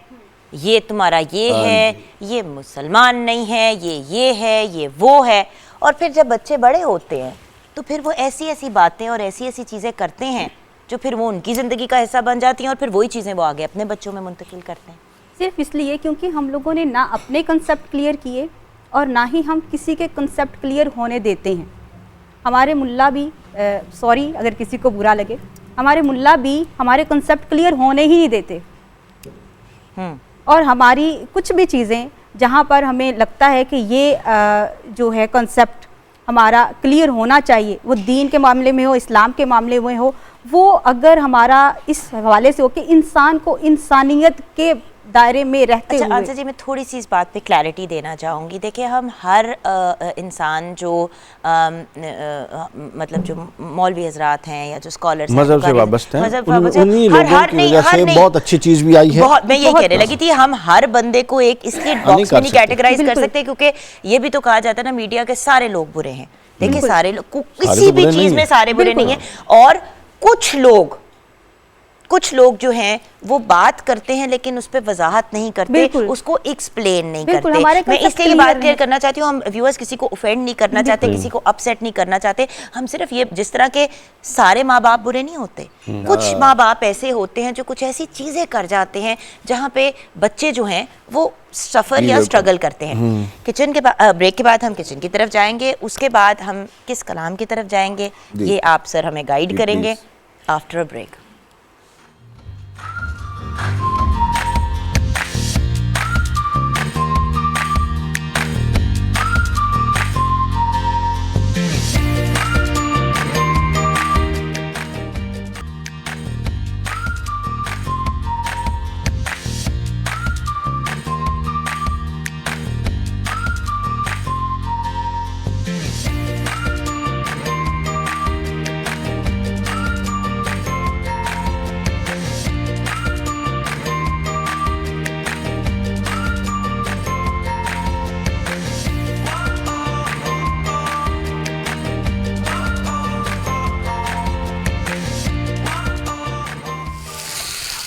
ये तुम्हारा ये है, ये मुसलमान नहीं है, ये है, ये वो है। और फिर जब बच्चे बड़े होते हैं तो फिर वो ऐसी ऐसी बातें और ऐसी ऐसी चीज़ें करते हैं जो फिर वो उनकी ज़िंदगी का हिस्सा बन जाती हैं, और फिर वही चीज़ें वो आगे अपने बच्चों में मुंतकिल करते हैं। सिर्फ इसलिए क्योंकि हम लोगों ने ना अपने कंसेप्ट क्लियर किए और ना ही हम किसी के कंसेप्ट क्लियर होने देते हैं। हमारे मुल्ला भी, सॉरी अगर किसी को बुरा लगे, हमारे मुल्ला भी हमारे कंसेप्ट क्लियर होने ही नहीं देते। और हमारी कुछ भी चीज़ें जहाँ पर हमें लगता है कि ये जो है कंसेप्ट हमारा क्लियर होना चाहिए, वो दीन के मामले में हो, इस्लाम के मामले में हो, वो अगर हमारा इस हवाले से हो कि इंसान को इंसानियत के दायरे में रहते अच्छा हुए। आंसर जी, मैं थोड़ी सी इस बात पे क्लैरिटी देना चाहूँगी। देखिए हम हर इंसान जो मतलब जो मौलवी हजरात हैं या जो स्कॉलर्स मजहब से वाबस्ते हैं, मजहब उन्हीं लोगों की वजह से बहुत अच्छी चीज़ भी आई है। बहुत, मैं यही कहने लगी थी, हम हर बंदे को एक इसलिए बॉक्स में नहीं कैटेगराइज कर सकते क्योंकि ये भी तो कहा जाता है ना मीडिया के सारे लोग बुरे हैं। देखिए सारे लोग किसी भी चीज़ में सारे बुरे नहीं हैं, और कुछ लोग जो हैं वो बात करते हैं लेकिन उस पर वजाहत नहीं करते, उसको एक्सप्लेन नहीं करते। मैं इसलिए ये बात क्लियर करना चाहती हूँ, हम व्यूअर्स किसी को ऑफेंड नहीं करना चाहते, किसी को अपसेट नहीं करना चाहते। हम सिर्फ ये, जिस तरह के सारे माँ बाप बुरे नहीं होते, कुछ माँ बाप ऐसे होते हैं जो कुछ ऐसी चीज़ें कर जाते हैं जहाँ पे बच्चे जो हैं वो सफ़र या स्ट्रगल करते हैं। किचन के ब्रेक के बाद हम किचन की तरफ जाएंगे, उसके बाद हम किस कलाम की तरफ जाएंगे ये आप सर हमें गाइड करेंगे after a break.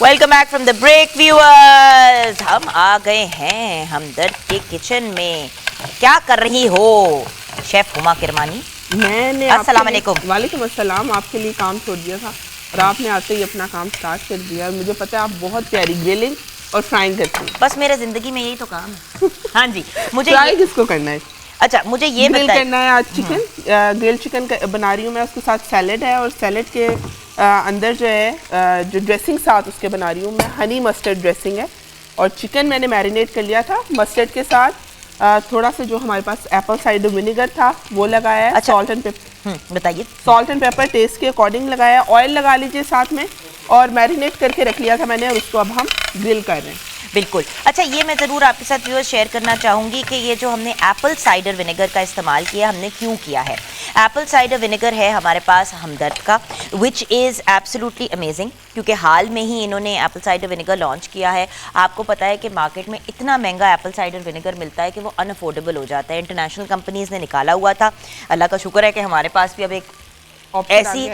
Welcome back from the break viewers. हम आ गए हैं हमदर्द के किचन में। क्या कर रही हो शेफ हुमा किरमानी? मैंने अस्सलाम वालेकुम। वालेकुम अस्सलाम। आपके लिए काम छोड़ दिया था और आपने आते ही अपना काम स्टार्ट कर दिया। मुझे पता है आप बहुत प्यारी ग्रिलिंग और फ्राइंग करती हैं। बस मेरा जिंदगी में यही तो काम है। हाँ जी, मुझे फ्राई किसको करना है? अच्छा मुझे ये ग्रिल बताइए। करना है आज चिकन। ग्रिल चिकन बना रही हूँ मैं, उसके साथ सैलेड है और सैलेड के अंदर जो है जो ड्रेसिंग साथ उसके बना रही हूँ मैं, हनी मस्टर्ड ड्रेसिंग है। और चिकन मैंने मैरिनेट कर लिया था मस्टर्ड के साथ। थोड़ा सा जो हमारे पास एप्पल साइडर विनेगर था वो लगाया है। अच्छा। सॉल्ट एंड पेपर, बताइए। सॉल्ट एंड पेपर टेस्ट के अकॉर्डिंग लगाया। ऑयल लगा लीजिए साथ में, और मैरिनेट करके रख लिया था मैंने, और उसको अब हम ग्रिल कर रहे हैं। बिल्कुल। अच्छा, ये मैं ज़रूर आपके साथ व्यूअर्स शेयर करना चाहूँगी कि ये जो हमने एप्पल साइडर विनेगर का इस्तेमाल किया, हमने क्यों किया है। एप्पल साइडर विनेगर है हमारे पास हमदर्द का, विच इज़ एब्सोल्युटली अमेजिंग, क्योंकि हाल में ही इन्होंने एप्पल साइडर विनेगर लॉन्च किया है। आपको पता है कि मार्केट में इतना महंगा एप्पल साइडर विनेगर मिलता है कि वो अनअफोर्डेबल हो जाता है। इंटरनेशनल कंपनीज़ ने निकाला हुआ था, अल्लाह का शुक्र है कि हमारे पास भी अब एक ऐसी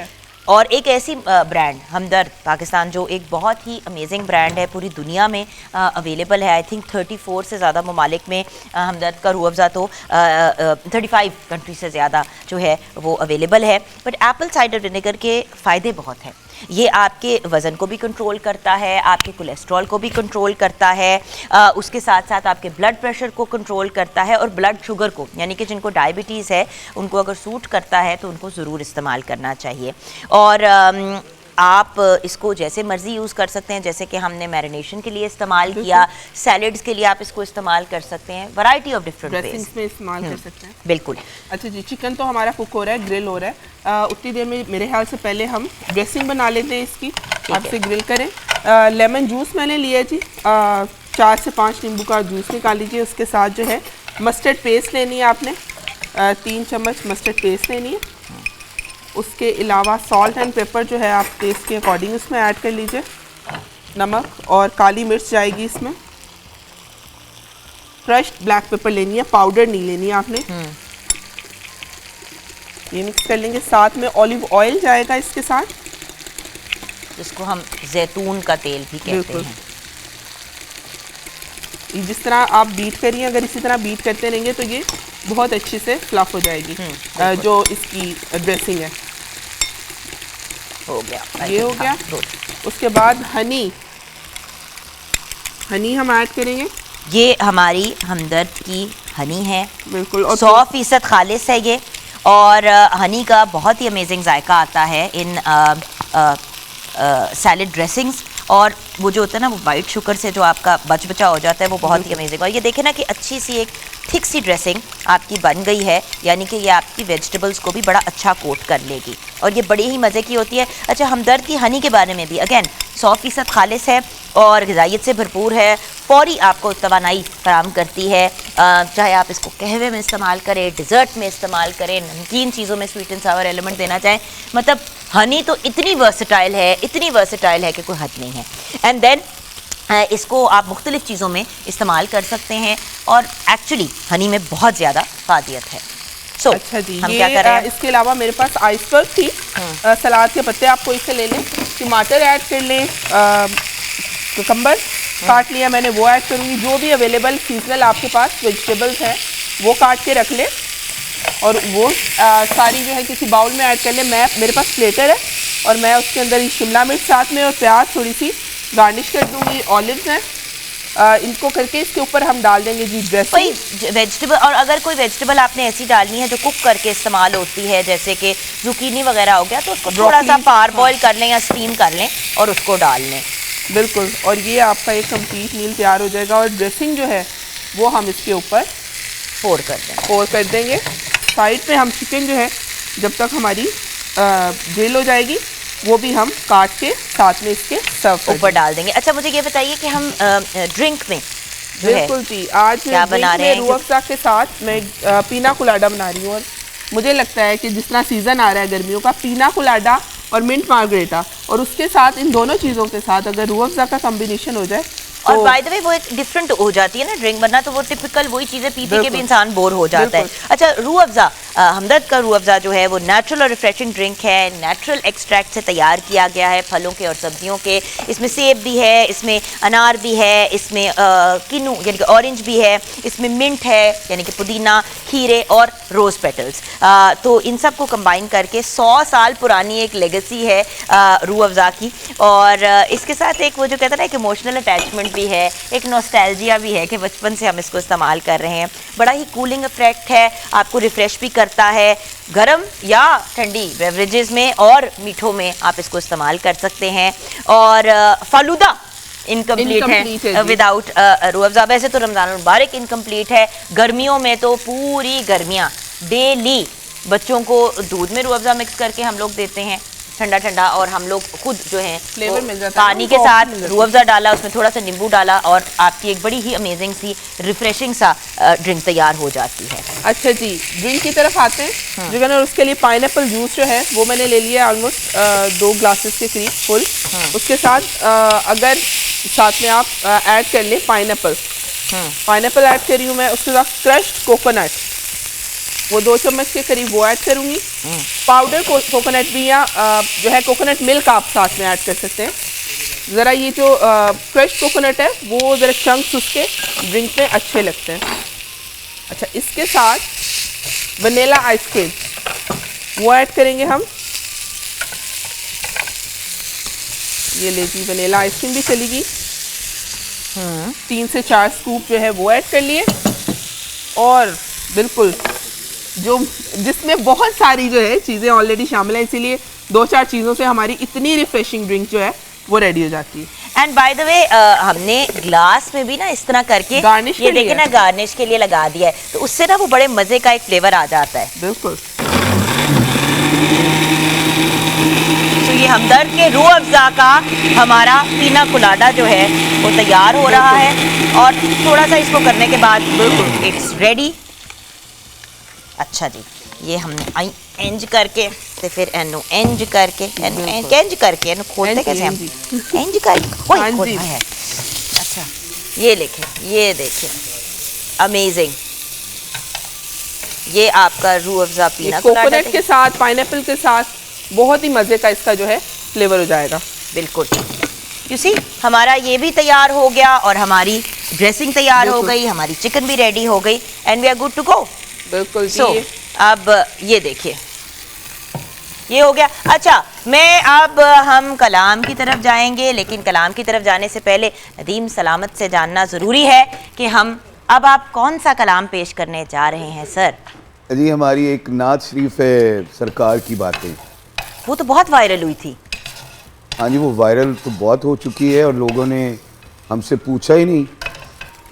और एक ऐसी ब्रांड हमदर्द पाकिस्तान, जो एक बहुत ही अमेजिंग ब्रांड है, पूरी दुनिया में अवेलेबल है। आई थिंक 34 से ज़्यादा ममालिक में हमदर्द का रूह अफ़ज़ा तो 35 कंट्री से ज़्यादा जो है वो अवेलेबल है। बट एप्पल साइडर विनेगर के फ़ायदे बहुत हैं। ये आपके वज़न को भी कंट्रोल करता है, आपके कोलेस्ट्रॉल को भी कंट्रोल करता है, उसके साथ साथ आपके ब्लड प्रेशर को कंट्रोल करता है और ब्लड शुगर को, यानी कि जिनको डायबिटीज़ है उनको अगर सूट करता है तो उनको ज़रूर इस्तेमाल करना चाहिए। और आप इसको जैसे मर्ज़ी यूज़ कर सकते हैं, जैसे कि हमने मैरिनेशन के लिए इस्तेमाल किया, सैलड्स के लिए आप इसको इस्तेमाल कर सकते हैं, वैरायटी ऑफ डिफरेंट ड्रेसिंग्स में इस्तेमाल कर सकते हैं। बिल्कुल। अच्छा जी, चिकन तो हमारा कुक हो रहा है, ग्रिल हो रहा है। उतनी देर में मेरे ख्याल से पहले हम ड्रेसिंग बना लेते हैं इसकी, आपसे ग्रिल करें। लेमन जूस मैंने लिया जी, 4 से 5 नींबू का जूस निकाल लीजिए। उसके साथ जो है मस्टर्ड पेस्ट लेनी है आपने, 3 चम्मच मस्टर्ड पेस्ट लेनी है। उसके अलावा सॉल्ट एंड पेपर जो है आप टेस्ट के अकॉर्डिंग उसमें ऐड कर लीजिए। नमक और काली मिर्च जाएगी इसमें। क्रश्ड ब्लैक पेपर लेनी है, पाउडर नहीं लेनी है आपने। ये मिक्स कर लेंगे। साथ में ऑलिव ऑयल जाएगा इसके साथ, जिसको हम जैतून का तेल भी कहते हैं। जिस तरह आप बीट करिए, अगर इसी तरह बीट करते रहेंगे तो ये बहुत अच्छे से फ्लफ हो जाएगी। जो इसकी ड्रेसिंग है हो गया, ये हो गया। उसके बाद हनी हम ऐड करेंगे। ये हमारी हमदर्द की हनी है, बिल्कुल, और 100% खालिस है ये। और हनी का बहुत ही अमेजिंग जायका आता है इन सैलड ड्रेसिंग्स, और वो जो होता है ना, वो वाइट शुगर से जो आपका बचा हो जाता है, वो बहुत ही अमेजिंग। और ये देखें ना कि अच्छी सी एक थिक सी ड्रेसिंग आपकी बन गई है, यानी कि ये आपकी वेजिटेबल्स को भी बड़ा अच्छा कोट कर लेगी और ये बड़ी ही मज़े की होती है। अच्छा, हमदर्द की हनी के बारे में भी अगेन 100% खालिस है और ग़िज़ाइयत से भरपूर है, फौरी आपको तवानाई फराहम करती है। चाहे आप इसको कहवे में इस्तेमाल करें, डिज़र्ट में इस्तेमाल करें, नमकीन चीज़ों में स्वीट एंड सावर एलिमेंट देना चाहें, मतलब हनी तो इतनी वर्सेटाइल है कि कोई हद नहीं है। एंड देन इसको आप मुख्तलिफ़ चीज़ों में इस्तेमाल कर सकते हैं और एक्चुअली हनी में बहुत ज़्यादा फ़ायदियत है। अच्छा जी, हम ये क्या कर रहे हैं? इसके अलावा मेरे पास आइसबर्ग थी, सलाद के पत्ते आप कोई से ले लें, टमाटर ऐड कर लें, कुकम्बर काट लिया मैंने वो ऐड करूँगी। जो भी अवेलेबल सीजनल आपके पास वेजिटेबल्स हैं वो काट के रख लें और वो सारी जो है किसी बाउल में ऐड कर लें। मेरे पास प्लेटर है और मैं उसके अंदर शिमला मिर्च साथ में और प्याज थोड़ी सी गार्निश कर दूँगी, ऑलिव्स हैं, इनको करके इसके ऊपर हम डाल देंगे जी ड्रेसिंग। कोई वेजिटेबल, और अगर कोई वेजिटेबल आपने ऐसी डालनी है जो कुक करके इस्तेमाल होती है, जैसे कि जुकीनी वगैरह हो गया, तो उसको थोड़ा सा पार बॉयल कर लें या स्टीम कर लें और उसको डाल लें। बिल्कुल, और ये आपका एक कंप्लीट मील तैयार हो जाएगा। और ड्रेसिंग जो है वो हम इसके ऊपर पोर कर देंगे। साइड पे हम चिकन जो है जब तक हमारी ग्रिल हो जाएगी वो भी हम काट के साथ में इसके सर्व ऊपर डाल देंगे। अच्छा, मुझे ये बताइए कि हम ड्रिंक में जो है बिल्कुल जी, आज क्या बना रहे हैं? रूह अफ़ज़ा के साथ मैं पीना कोलाडा बना रही हूँ। और मुझे लगता है कि जिस तरह सीज़न आ रहा है गर्मियों का, पीना कोलाडा और मिंट मार्गरेटा, और उसके साथ इन दोनों चीज़ों के साथ अगर रूह अफ़ज़ा का कम्बिनेशन हो जाए और बाय द वे वो एक डिफरेंट हो जाती है ना ड्रिंक, वरना तो वो टिपिकल वही चीज़ें पी के भी इंसान बोर हो जाता है। अच्छा, रूह अफ़ज़ा, हमदर्द का रूह अफ़ज़ा जो है वो नेचुरल और रिफ्रेशिंग ड्रिंक है, नेचुरल एक्सट्रैक्ट से तैयार किया गया है, फलों के और सब्जियों के। इसमें सेब भी है, इसमें अनार भी है, इसमें किन्नू यानी कि ऑरेंज भी है, इसमें मिंट है यानी कि पुदीना, खीरे और रोज़ पेटल्स। तो इन सब को कंबाइन करके 100 साल पुरानी एक लेगेसी है रूह अफ़ज़ा की। और इसके साथ एक वो जो कहते हैं ना, एक इमोशनल अटैचमेंट भी है, एक नॉस्टैल्जिया भी है कि बचपन से हम इसको इस्तेमाल कर रहे हैं। बड़ा ही कूलिंग इफेक्ट है, आपको रिफ्रेश भी करता है। गर्म या ठंडी बेवरेजेस में और मीठों में आप इसको इस्तेमाल कर सकते हैं। और फालूदा इनकम्प्लीट है विदाउट रूह अफ़ज़ा। वैसे तो रमज़ान मुबारक इनकम्प्लीट है, गर्मियों में तो पूरी गर्मियाँ डेली बच्चों को दूध में रूह अफ़ज़ा मिक्स करके हम लोग देते हैं, ठंडा ठंडा, और हम लोग खुद जो है फ्लेवर मिल जाता है, पानी के साथ रूह अफ़ज़ा डाला, उसमें थोड़ा सा नींबू डाला, और आपकी एक बड़ी ही अमेजिंग सी रिफ्रेशिंग सा ड्रिंक तैयार हो जाती है। अच्छा जी, ड्रिंक की तरफ आते हैं। जो और उसके लिए पाइनएप्पल जूस जो है वो मैंने ले लिया ऑलमोस्ट 2 ग्लासेस के करीब फुल। उसके साथ अगर साथ में आप ऐड कर लें पाइनएप्पल ऐड कर रही हूँ मैं। उसके साथ क्रश्ड कोकोनट, वो 2 चम्मच के करीब वो ऐड करूँगी। पाउडर कोकोनट भी, या जो है कोकोनट मिल्क आप साथ में ऐड कर सकते हैं। ज़रा ये जो क्रश्ड कोकोनट है वो ज़रा चंक्स उसके ड्रिंक में अच्छे लगते हैं। अच्छा, इसके साथ वनीला आइसक्रीम वो ऐड करेंगे हम। ये लीजिए, वनीला आइसक्रीम भी चलेगी। 3 से 4 स्कूप जो है वो ऐड कर लिए, और बिल्कुल जिसमें बहुत सारी जो है चीज़ें ऑलरेडी शामिल हैं, इसीलिए 2-4 चीज़ों से हमारी इतनी रिफ्रेशिंग ड्रिंक जो है वो रेडी हो जाती है। एंड बाय द वे हमने ग्लास में भी ना इस तरह करके गार्निश ये देखिए ना गार्निश के लिए लगा दिया है, तो उससे ना वो बड़े मजे का एक फ्लेवर आ जाता है। बिल्कुल। तो ये हमदर्द के रूह अफ़ज़ा का हमारा पीना कोलाडा जो है वो तैयार हो रहा है, और थोड़ा सा इसको करने के बाद बिल्कुल इट्स रेडी। अच्छा जी, ये हमने एंज करके ते फिर एनो एंज करके एंज करके एनो खोलते कैसे हम एंज करके हाँ जी। खोलना है। अच्छा, ये देखें अमेजिंग, ये आपका रूह अफ़ज़ा पीना कोलाडा कोकोनट के साथ, पाइनएप्पल के साथ बहुत ही मज़े का इसका जो है फ्लेवर हो जाएगा। बिल्कुल। यू सी, हमारा ये भी तैयार हो गया, और हमारी ड्रेसिंग तैयार हो गई, हमारी चिकन भी रेडी हो गई, and we are good to go. बिल्कुल। सो अब ये देखिए, ये हो गया। अच्छा, अब हम कलाम की तरफ जाएंगे, लेकिन कलाम की तरफ जाने से पहले नदीम सलामत से जानना ज़रूरी है कि अब आप कौन सा कलाम पेश करने जा रहे हैं सर? जी, हमारी एक नात शरीफ है, सरकार की बातें। वो तो बहुत वायरल हुई थी। हाँ जी, वो वायरल तो बहुत हो चुकी है, और लोगों ने हमसे पूछा ही नहीं,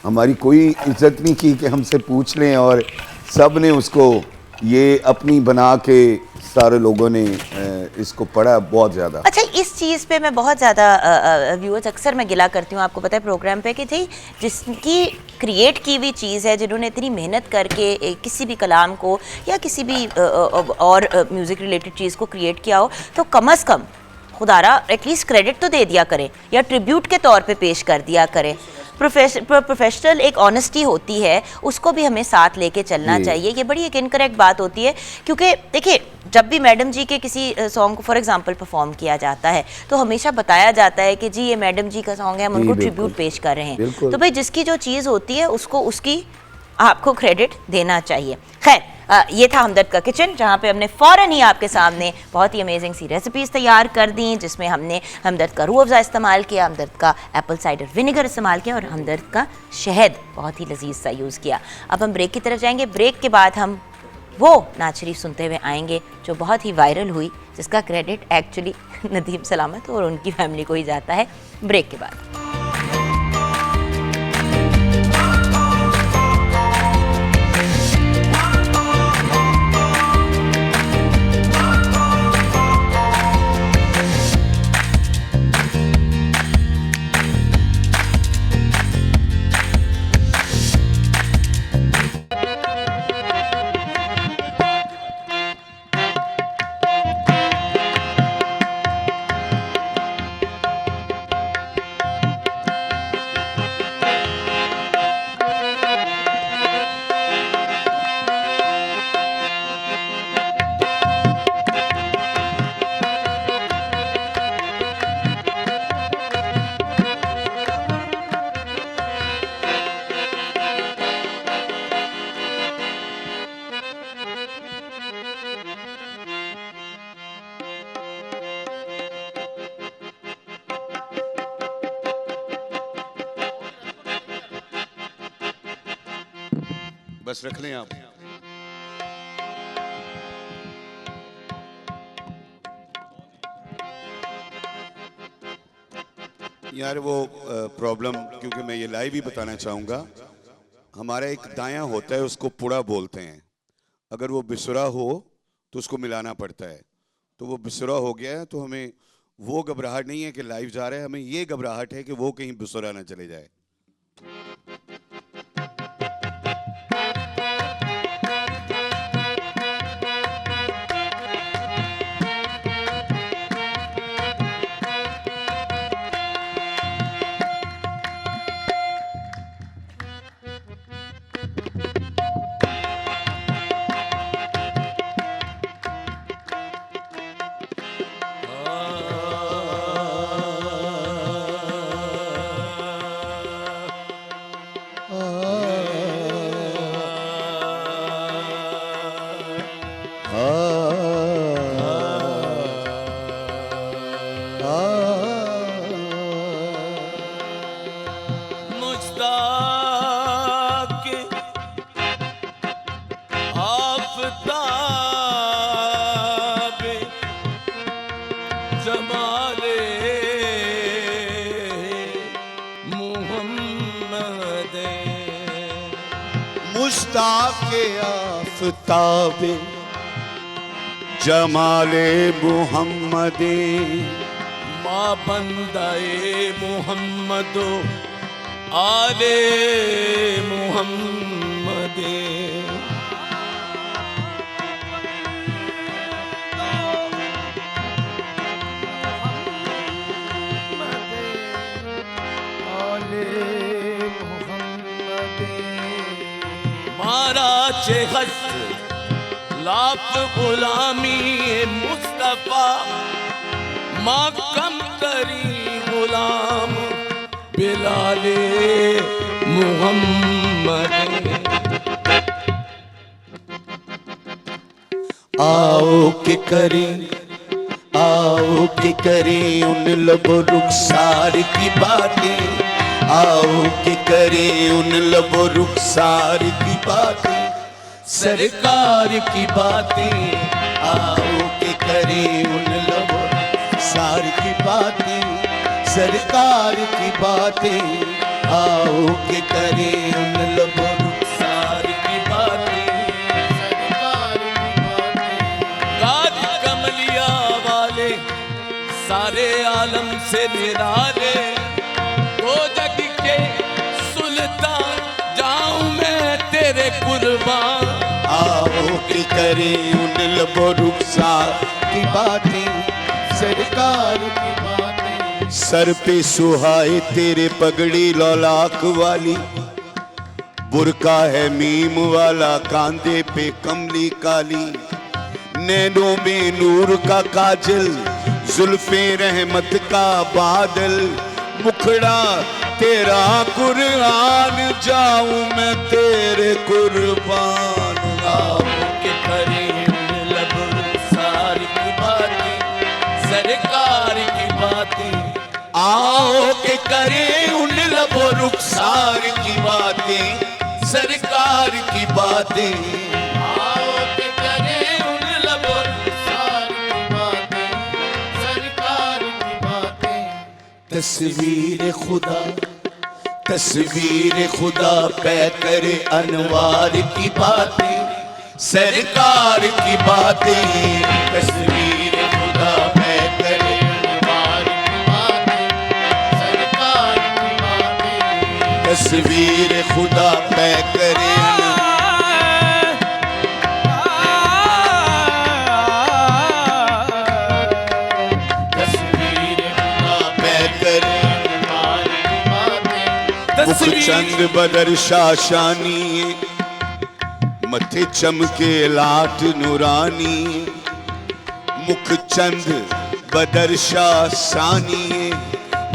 हमारी कोई इज्जत नहीं की कि हमसे पूछ लें, और सब ने उसको ये अपनी बना के सारे लोगों ने इसको पढ़ा बहुत ज़्यादा। अच्छा, इस चीज़ पे मैं बहुत ज़्यादा व्यूअर्स अक्सर मैं गिला करती हूँ, आपको पता है प्रोग्राम पे, कि थी जिसकी क्रिएट की हुई चीज़ है, जिन्होंने इतनी मेहनत करके किसी भी कलाम को या किसी भी और म्यूज़िक रिलेटेड चीज़ को क्रिएट किया हो, तो कम अज़ कम खुदारा एटलीस्ट क्रेडिट तो दे दिया करें, या ट्रिब्यूट के तौर पे पेश कर दिया करें। प्रोफेशनल एक ऑनेस्टी होती है, उसको भी हमें साथ लेके चलना चाहिए। ये बड़ी एक इनकरेक्ट बात होती है, क्योंकि देखिए जब भी मैडम जी के किसी सॉन्ग को फॉर एग्जांपल परफॉर्म किया जाता है, तो हमेशा बताया जाता है कि जी ये मैडम जी का सॉन्ग है, हम उनको ट्रिब्यूट पेश कर रहे हैं। तो भाई जिसकी जो चीज़ होती है उसको उसकी आपको क्रेडिट देना चाहिए। खैर, ये था हमदर्द का किचन, जहाँ पे हमने फ़ौरन ही आपके सामने बहुत ही अमेजिंग सी रेसिपीज़ तैयार कर दी, जिसमें हमने हमदर्द का रूह अफ़ज़ा इस्तेमाल किया, हमदर्द का एप्पल साइडर विनेगर इस्तेमाल किया, और हमदर्द का शहद बहुत ही लजीज सा यूज़ किया। अब हम ब्रेक की तरफ जाएंगे। ब्रेक के बाद हम वो नात शरीफ सुनते हुए आएंगे जो बहुत ही वायरल हुई, जिसका क्रेडिट एक्चुअली नदीम सलामत और उनकी फैमिली को ही जाता है। ब्रेक के बाद बस रख लें आप। यार वो प्रॉब्लम, क्योंकि मैं ये लाइव ही बताना चाहूँगा, हमारा एक दायां होता है, उसको पुड़ा बोलते हैं। अगर वो बिसरा हो तो उसको मिलाना पड़ता है, तो वो बिसरा हो गया है, तो हमें वो घबराहट नहीं है कि लाइव जा रहा है, हमें ये घबराहट है कि वो कहीं बिसरा ना चले जाए। मुश्ताक आफताब जमाले मुहम्मद मुश्ताक आफताब जमाले मुहम्मद माँ बंदाए मुहम्मदो आले मुहम्मद मारा चेहत लाप गुलामी मुस्तफा माँ कम करी गुलाम बिलाले मुहम्मद आओ के करें उन लबो रुखसार की बातें, आओ के करें उन लबो रुखसार की बातें, सरकार की बातें, आओ के करें उन लबो रुखसार की बातें, सरकार की बातें, आओ के करें उन लबो रुखसार की बातें, सरकार की बातें। गादी कमलिया वाले सारे आलम से निराले दो जग के सुल्तान जाऊं मैं तेरे कुर्बान आओ के करें उन लबो रुखसार की बातें, सरकार की बातें। सर पे सुहाए तेरे पगड़ी लौलाक वाली, बुरका है मीम वाला कांधे पे कमली काली, नैनों में नूर का काजल, जुल्फे रहमत का बादल, मुखड़ा तेरा कुरान, जाऊं मैं तेरे कुर्बान। आओ के करें उन लब रुखसार की बातें, सरकार की बातें, आओ के करें उन लबो रुखसार की बातें, सरकार की बातें, आओ के करें उन लबो रुखसार की बातें, सरकार की बातें। तस्वीर खुदा पै करे अनवार की बातें, सरकार की बातें, तस्वीर खुदा पै करे अनवार की बातें, सरकार की बातें, तस्वीर खुदा पै करे तस्वीर खुदा पै करे अनवार की बातें, मुख चंद बदर शाशानी, मथे चमके लाट नूरानी, मुख चंद बदर शासानी,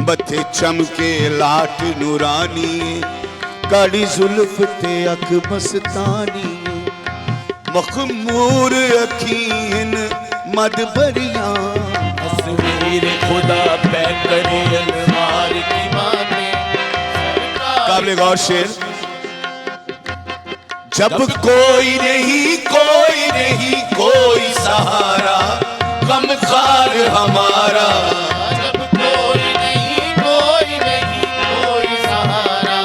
मथे चमके लाट नूरानी, काली जुल्फ ते अख मस्तानी, मखमूर अखीन मद भरिया, तस्वीर खुदा पै करे अनवार की बातें, काबिल गौर शेर। जब कोई नहीं कोई सहारा, गमखार हमारा, जब कोई नहीं कोई सहारा,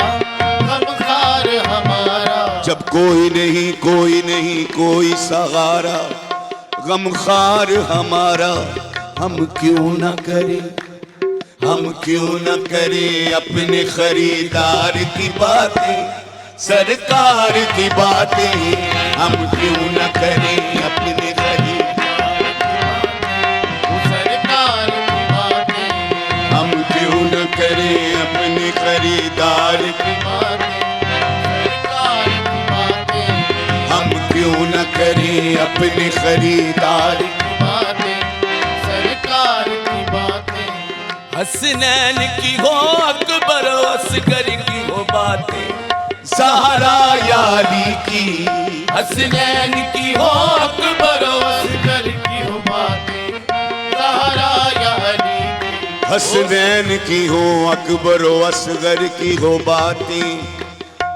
गमखार हमारा, जब कोई नहीं कोई सहारा, गमखार हमारा हम क्यों न करें, हम क्यों न करें अपने खरीदार की बातें, सरकार की बातें, हम क्यों न करें अपने खरीदार सरकार की बातें, हम क्यों न करें अपने खरीदार की बातें, सरकार की बातें, हम क्यों न करें अपने खरीदार बातें, सरकार की बातें। हसनैन की हो अकबर असगर की हो बातें, सहारा याली की, हसनैन की हो अकबर असगर की हो बातें, सहारा याली की, हसनैन की हो अकबर व असगर की हो बातें,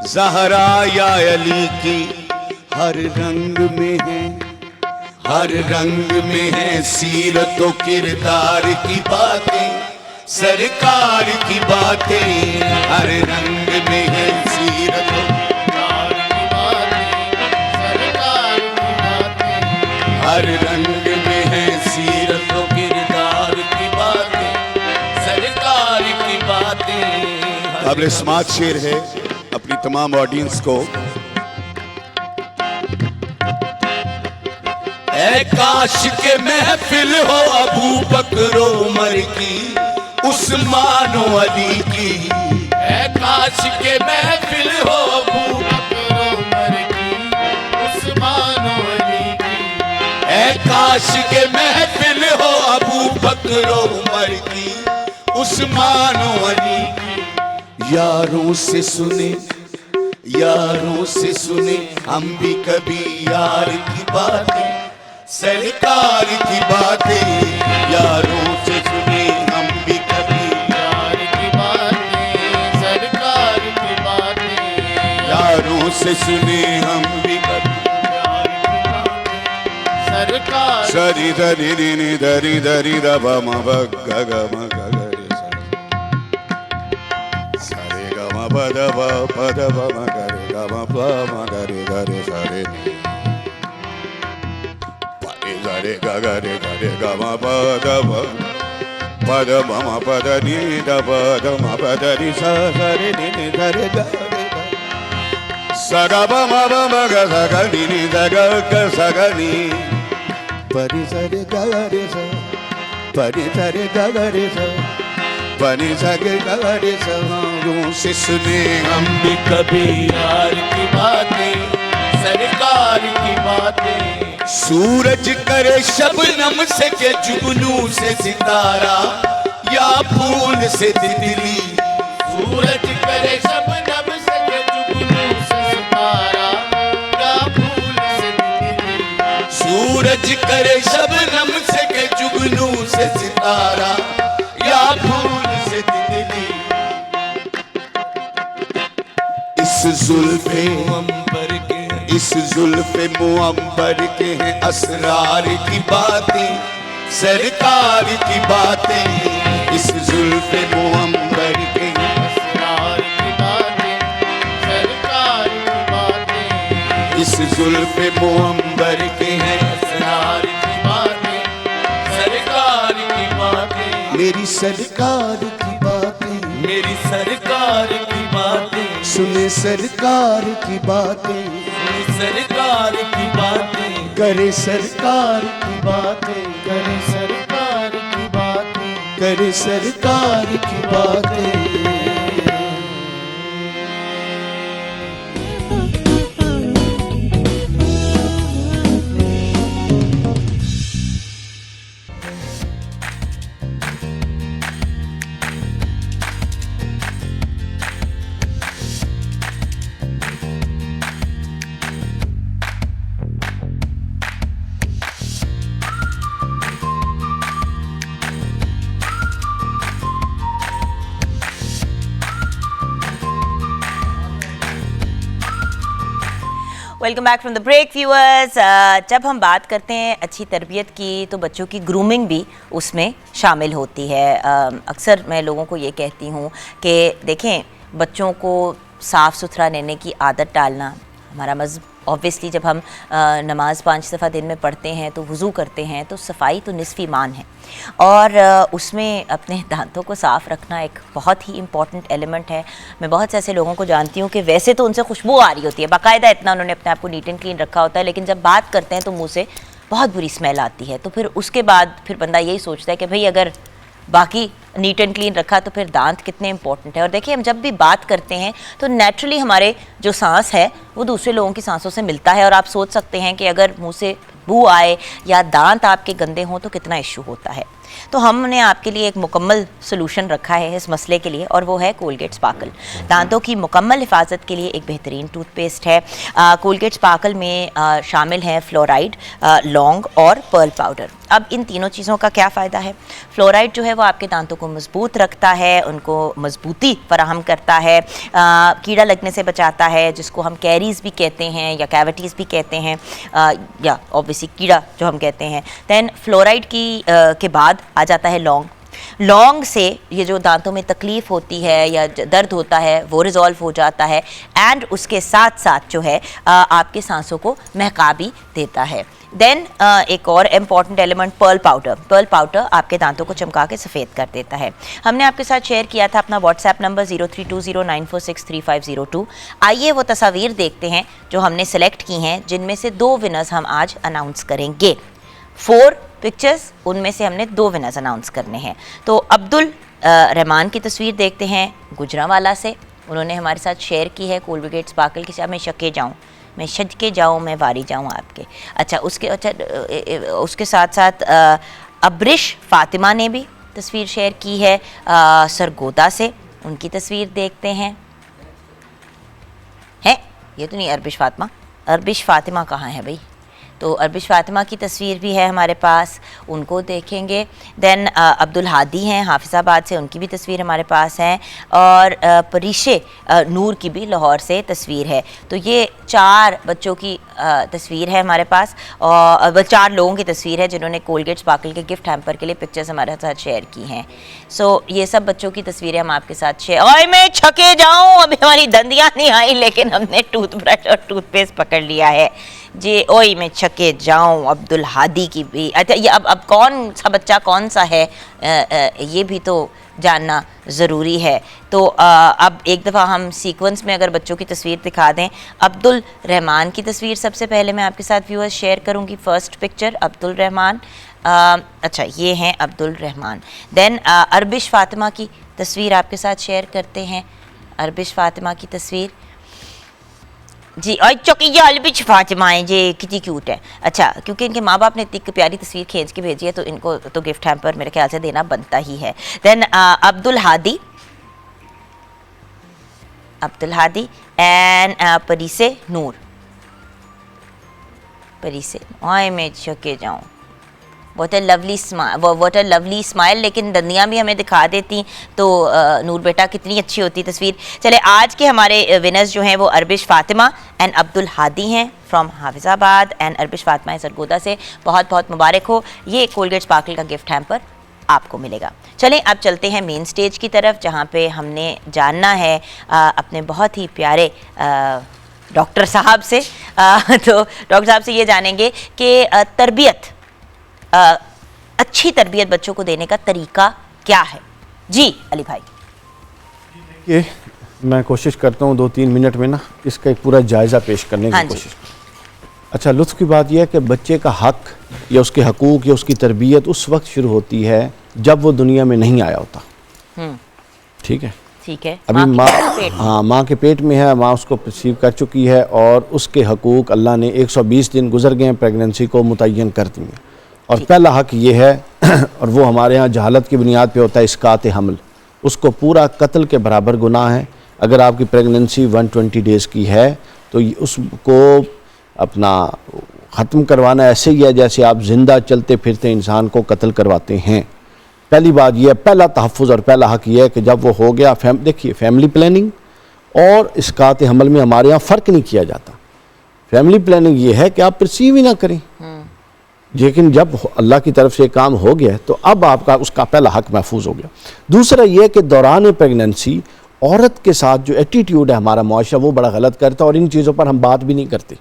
जहरा या अली की, हर रंग में है, हर रंग में है सीरत व किरदार की बातें, सरकार की बातें, हर रंग में है सीरत व सरकार की बातें, सरकार की बातें, हर रंग में है सीरत व किरदार की बातें, सरकार की बातें। काबिल स्मार्ट शेर है अपनी तमाम ऑडियंस को। ऐ काश के महफिल हो अबू बकर उमर की, उस्मान व अली की, ऐ काश के महफिल हो अबू बकर उमर की, उस्मान व अली की, ऐ काश के महफिल हो अबू बकर उमर की, उस्मान व अली की। यारों से सुने, यारों से सुने हम भी कभी यार की बातें, सरकार की बातें, यारों से सुने हम भी कभी यार की बातें, सरकार की बातें, यारों से सुने हम भी कभी। सरकार सरी धरी नी धरी धरी द ब म ब ग ग म ग ग रे सा, सारे ग म प द ब म ग रे ग म प म ग रे सा रे नी, प रे ग रे ग ग रे ग म प द ब म प द नी द ब द म प द नी सा सा रे नी नी ध रे ग रे ग, सा ग ब म ब म ग सा ग नी नी ध ग ग सा ग नी, परि सरे ग रे सा, परि सरे ग रे सा, परि सरे ग रे सा। यारों से सुने हम भी कभी यार की बातें, सरकार की बातें, सूरज करे शबनम से के जुगनू से सितारा, या फूल से तितली, सूरज करे शबनम से के जुगनू से सितारा, या फूल से तितली, सूरज करे शबनम से के जुगनू से सितारा, या फूल से तितली। इस जुल्फे अंबर के इस जुल्फे मुअम्बर के हैं असरार की बातें, सरकार की बातें, इस जुल्फे मुअम्बर के हैं असरार की बातें, सरकार की बातें, इस जुल्फे मुअम्बर के हैं असरार की बातें, सरकार की बातें, मेरी सरकार की बातें, मेरी सरकार की बातें, सुने सरकार की बातें, मेरी सरकार की बातें, करे सरकार की बातें, करे सरकार की बातें, करे सरकार की बातें। Welcome back from the break viewers. जब हम बात करते हैं अच्छी तरबियत की तो बच्चों की ग्रूमिंग भी उसमें शामिल होती है। अक्सर मैं लोगों को ये कहती हूँ कि देखें, बच्चों को साफ़ सुथरा रहने की आदत डालना हमारा ऑब्वियसली जब हम नमाज 5 दफ़ा दिन में पढ़ते हैं तो वज़ू करते हैं तो सफाई तो निस्फ़ ईमान है और उसमें अपने दांतों को साफ़ रखना एक बहुत ही इम्पॉर्टेंट एलिमेंट है। मैं बहुत से ऐसे लोगों को जानती हूँ कि वैसे तो उनसे खुशबू आ रही होती है, बाकायदा इतना उन्होंने अपने आप को नीट एंड क्लीन रखा होता है, लेकिन जब बात करते हैं तो मुँह से बहुत बुरी स्मेल आती है। तो फिर उसके बाद फिर बंदा यही सोचता है कि भाई अगर बाकी नीट एंड क्लीन रखा तो फिर दांत कितने इंपॉर्टेंट है। और देखिए हम जब भी बात करते हैं तो नेचुरली हमारे जो सांस है वो दूसरे लोगों की सांसों से मिलता है और आप सोच सकते हैं कि अगर मुंह से बू आए या दांत आपके गंदे हों तो कितना इशू होता है। तो हमने आपके लिए एक मुकम्मल सोल्यूशन रखा है इस मसले के लिए और वो है कोलगेट स्पार्कल। दांतों की मुकम्मल हिफाजत के लिए एक बेहतरीन टूथपेस्ट है। कोलगेट स्पार्कल में शामिल है फ्लोराइड, लौंग और पर्ल पाउडर। अब इन तीनों चीज़ों का क्या फ़ायदा है? फ्लोराइड जो है वो आपके दांतों को मजबूत रखता है, उनको मजबूती फराहम करता है, कीड़ा लगने से बचाता है जिसको हम कैरीज़ भी कहते हैं या कैविटीज़ भी कहते हैं, या ऑब्वियसली कीड़ा जो हम कहते हैं। दैन फ्लोराइड के बाद आ जाता है लौंग। लौंग से ये जो दांतों में तकलीफ़ होती है या दर्द होता है वो रिजॉल्व हो जाता है एंड उसके साथ साथ जो है आपके सांसों को महका भी देता है। देन एक और important element pearl powder. Pearl powder आपके दांतों को चमका के सफ़ेद कर देता है। हमने आपके साथ शेयर किया था अपना व्हाट्सएप नंबर 0320946352। आइए वो तस्वीर देखते हैं जो हमने सेलेक्ट की हैं, जिनमें से 2 विनर्स हम आज अनाउंस करेंगे। 4 पिक्चर्स, उनमें से हमने 2 विनर्स अनाउंस करने हैं। तो अब्दुल रहमान की तस्वीर देखते हैं गुजरांवाला से। उन्होंने हमारे साथ शेयर की है कोलगेट स्पार्कल के साथ मैं शके जाऊँ, मैं सदके जाऊँ, मैं वारी जाऊँ आपके। अच्छा उसके साथ साथ अब्रिश फातिमा ने भी तस्वीर शेयर की है सरगोदा से। उनकी तस्वीर देखते हैं। है ये तो नहीं अरबिश फातिमा, अरबिश फातिमा कहाँ है भाई? तो अरबिश फातिमा की तस्वीर भी है हमारे पास, उनको देखेंगे। देन अब्दुल हादी हैं हाफिज़ाबाद से, उनकी भी तस्वीर हमारे पास है। और परिशे नूर की भी लाहौर से तस्वीर है। तो ये 4 बच्चों की तस्वीर है हमारे पास और 4 लोगों की तस्वीर है जिन्होंने कोलगेट स्पार्कल के गिफ्ट हैम्पर के लिए पिक्चर्स हमारे साथ शेयर की हैं। सो ये सब बच्चों की तस्वीरें हम आपके साथ शेयर। ओए मैं छके जाऊँ, अभी हमारी दंदियाँ नहीं आई लेकिन हमने टूथब्रश और टूथपेस्ट पकड़ लिया है जी। ओए मैं छके जाऊँ अब्दुल हादी की भी। अच्छा ये अब कौन सा बच्चा कौन सा है ये भी तो जानना ज़रूरी है। तो अब एक दफ़ा हम सीक्वेंस में अगर बच्चों की तस्वीर दिखा दें। अब्दुल रहमान की तस्वीर सबसे पहले मैं आपके साथ व्यूअर्स शेयर करूंगी। First picture Abdul Rahman. अच्छा ये हैं अब्दुल रहमान। देन अरबिश फातिमा की तस्वीर आपके साथ शेयर करते हैं। अरबिश फातिमा की तस्वीर जी। और चौकी अरबिश फातिमा है जी, कितनी क्यूट है। अच्छा क्योंकि इनके माँ बाप ने इतनी प्यारी तस्वीर खींच के भेजी है तो इनको तो गिफ्ट हैम्पर मेरे ख्याल से देना बनता ही है। देन अब्दुल हादी, अब्दुल हादी एंड परिसे नूर। परिसे ओए मैं छके जाऊँ, व्हाट अ लवली स्माइल। लेकिन दंदियाँ भी हमें दिखा देती तो नूर बेटा कितनी अच्छी होती तस्वीर। चले आज के हमारे विनर्स जो हैं वो अरबिश फातिमा एंड अब्दुल हादी हैं फ्रॉम हाफिज़ाबाद एंड अरबिश फातिमा है सरगोदा से। बहुत बहुत मुबारक हो। ये कोलगेट स्पार्कल का गिफ्ट हैम्पर आपको मिलेगा। चलें अब चलते हैं मेन स्टेज की तरफ जहाँ पे हमने जानना है अपने बहुत ही प्यारे डॉक्टर साहब से। तो डॉक्टर साहब से ये जानेंगे कि तरबियत, अच्छी तरबियत बच्चों को देने का तरीका क्या है। जी अली भाई। ये मैं कोशिश करता हूँ 2-3 मिनट में ना इसका एक पूरा जायज़ा पेश करने की कोशिश। अच्छा लुत्फ़ की बात यह है कि बच्चे का हक या उसके हकूक़ या उसकी तरबियत उस वक्त शुरू होती है जब वो दुनिया में नहीं आया होता। ठीक है, ठीक है। अभी माँ के पेट में है, माँ उसको रिसीव कर चुकी है और उसके हकूक़ अल्लाह ने 120 दिन गुजर गए हैं प्रेगनेंसी को मुतय्यन कर दिए। और पहला हक ये है और वो हमारे यहाँ जहालत की बुनियाद पे होता है इसकात हमल, उसको पूरा कत्ल के बराबर गुनाह है। अगर आपकी प्रेगनेंसी 120 डेज़ की है तो उसको अपना ख़त्म करवाना ऐसे ही है जैसे आप ज़िंदा चलते फिरते इंसान को कत्ल करवाते हैं। पहली बात यह है, पहला तहफ़्फ़ुज़ और पहला हक यह है कि जब वो हो गया, देखिए फैमिली प्लानिंग और इसकात हमल में हमारे यहाँ फ़र्क नहीं किया जाता। फैमिली प्लानिंग ये है कि आप रिसीव ही ना करें, लेकिन जब अल्लाह की तरफ से काम हो गया तो अब आपका उसका पहला हक महफूज हो गया। दूसरा ये कि दौरान प्रेगनेंसी औरत के साथ जो एटीट्यूड है हमारा मुआशरा वो बड़ा गलत करता है और इन चीज़ों पर हम बात भी नहीं करते।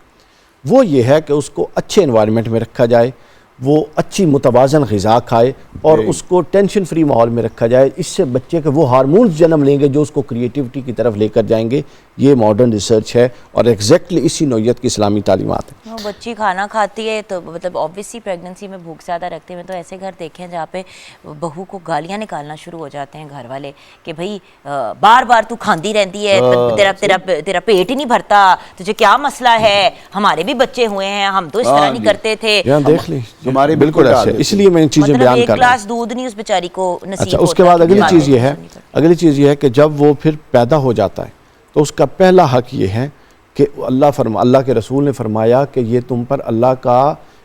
वो ये है कि उसको अच्छे इन्वायरमेंट में रखा जाए, वो अच्छी मुतवाज़न ग़िज़ा खाए और उसको टेंशन फ्री माहौल में रखा जाए। इससे बच्चे के वो हार्मोन्स जन्म लेंगे जो उसको क्रिएटिविटी की तरफ लेकर जाएंगे। ये मॉडर्न रिसर्च है और एग्जैक्टली इसी नौइयत की इस्लामी तालीमात है। वो बच्ची खाना खाती है तो मतलब ऑब्वियसली प्रेगनेंसी में भूख ज़्यादा रखते हैं। तो ऐसे घर देखे हैं जहाँ पे बहू को गालियाँ निकालना शुरू हो जाते हैं घर वाले कि भाई बार बार तू खांदी रहती है, तेरा तेरा तेरा पेट ही नहीं भरता, तुझे क्या मसला है, हमारे भी बच्चे हुए हैं, हम तो इस तरह नहीं करते थे। यहाँ देख ली हमारे बिल्कुल ऐसे, इसलिए मैं इन चीज़ें मतलब बयान एक कर रहा हूँ। ग्लास दूध नहीं उस बेचारी को नसीब अच्छा, होता उसके बाद कि अगली बातें चीज़ ये है, नहीं करती। अगली चीज़ ये है कि जब वो फिर पैदा हो जाता है तो उसका पहला हक ये है कि अल्लाह के रसूल ने फरमाया कि ये तुम पर अल्लाह का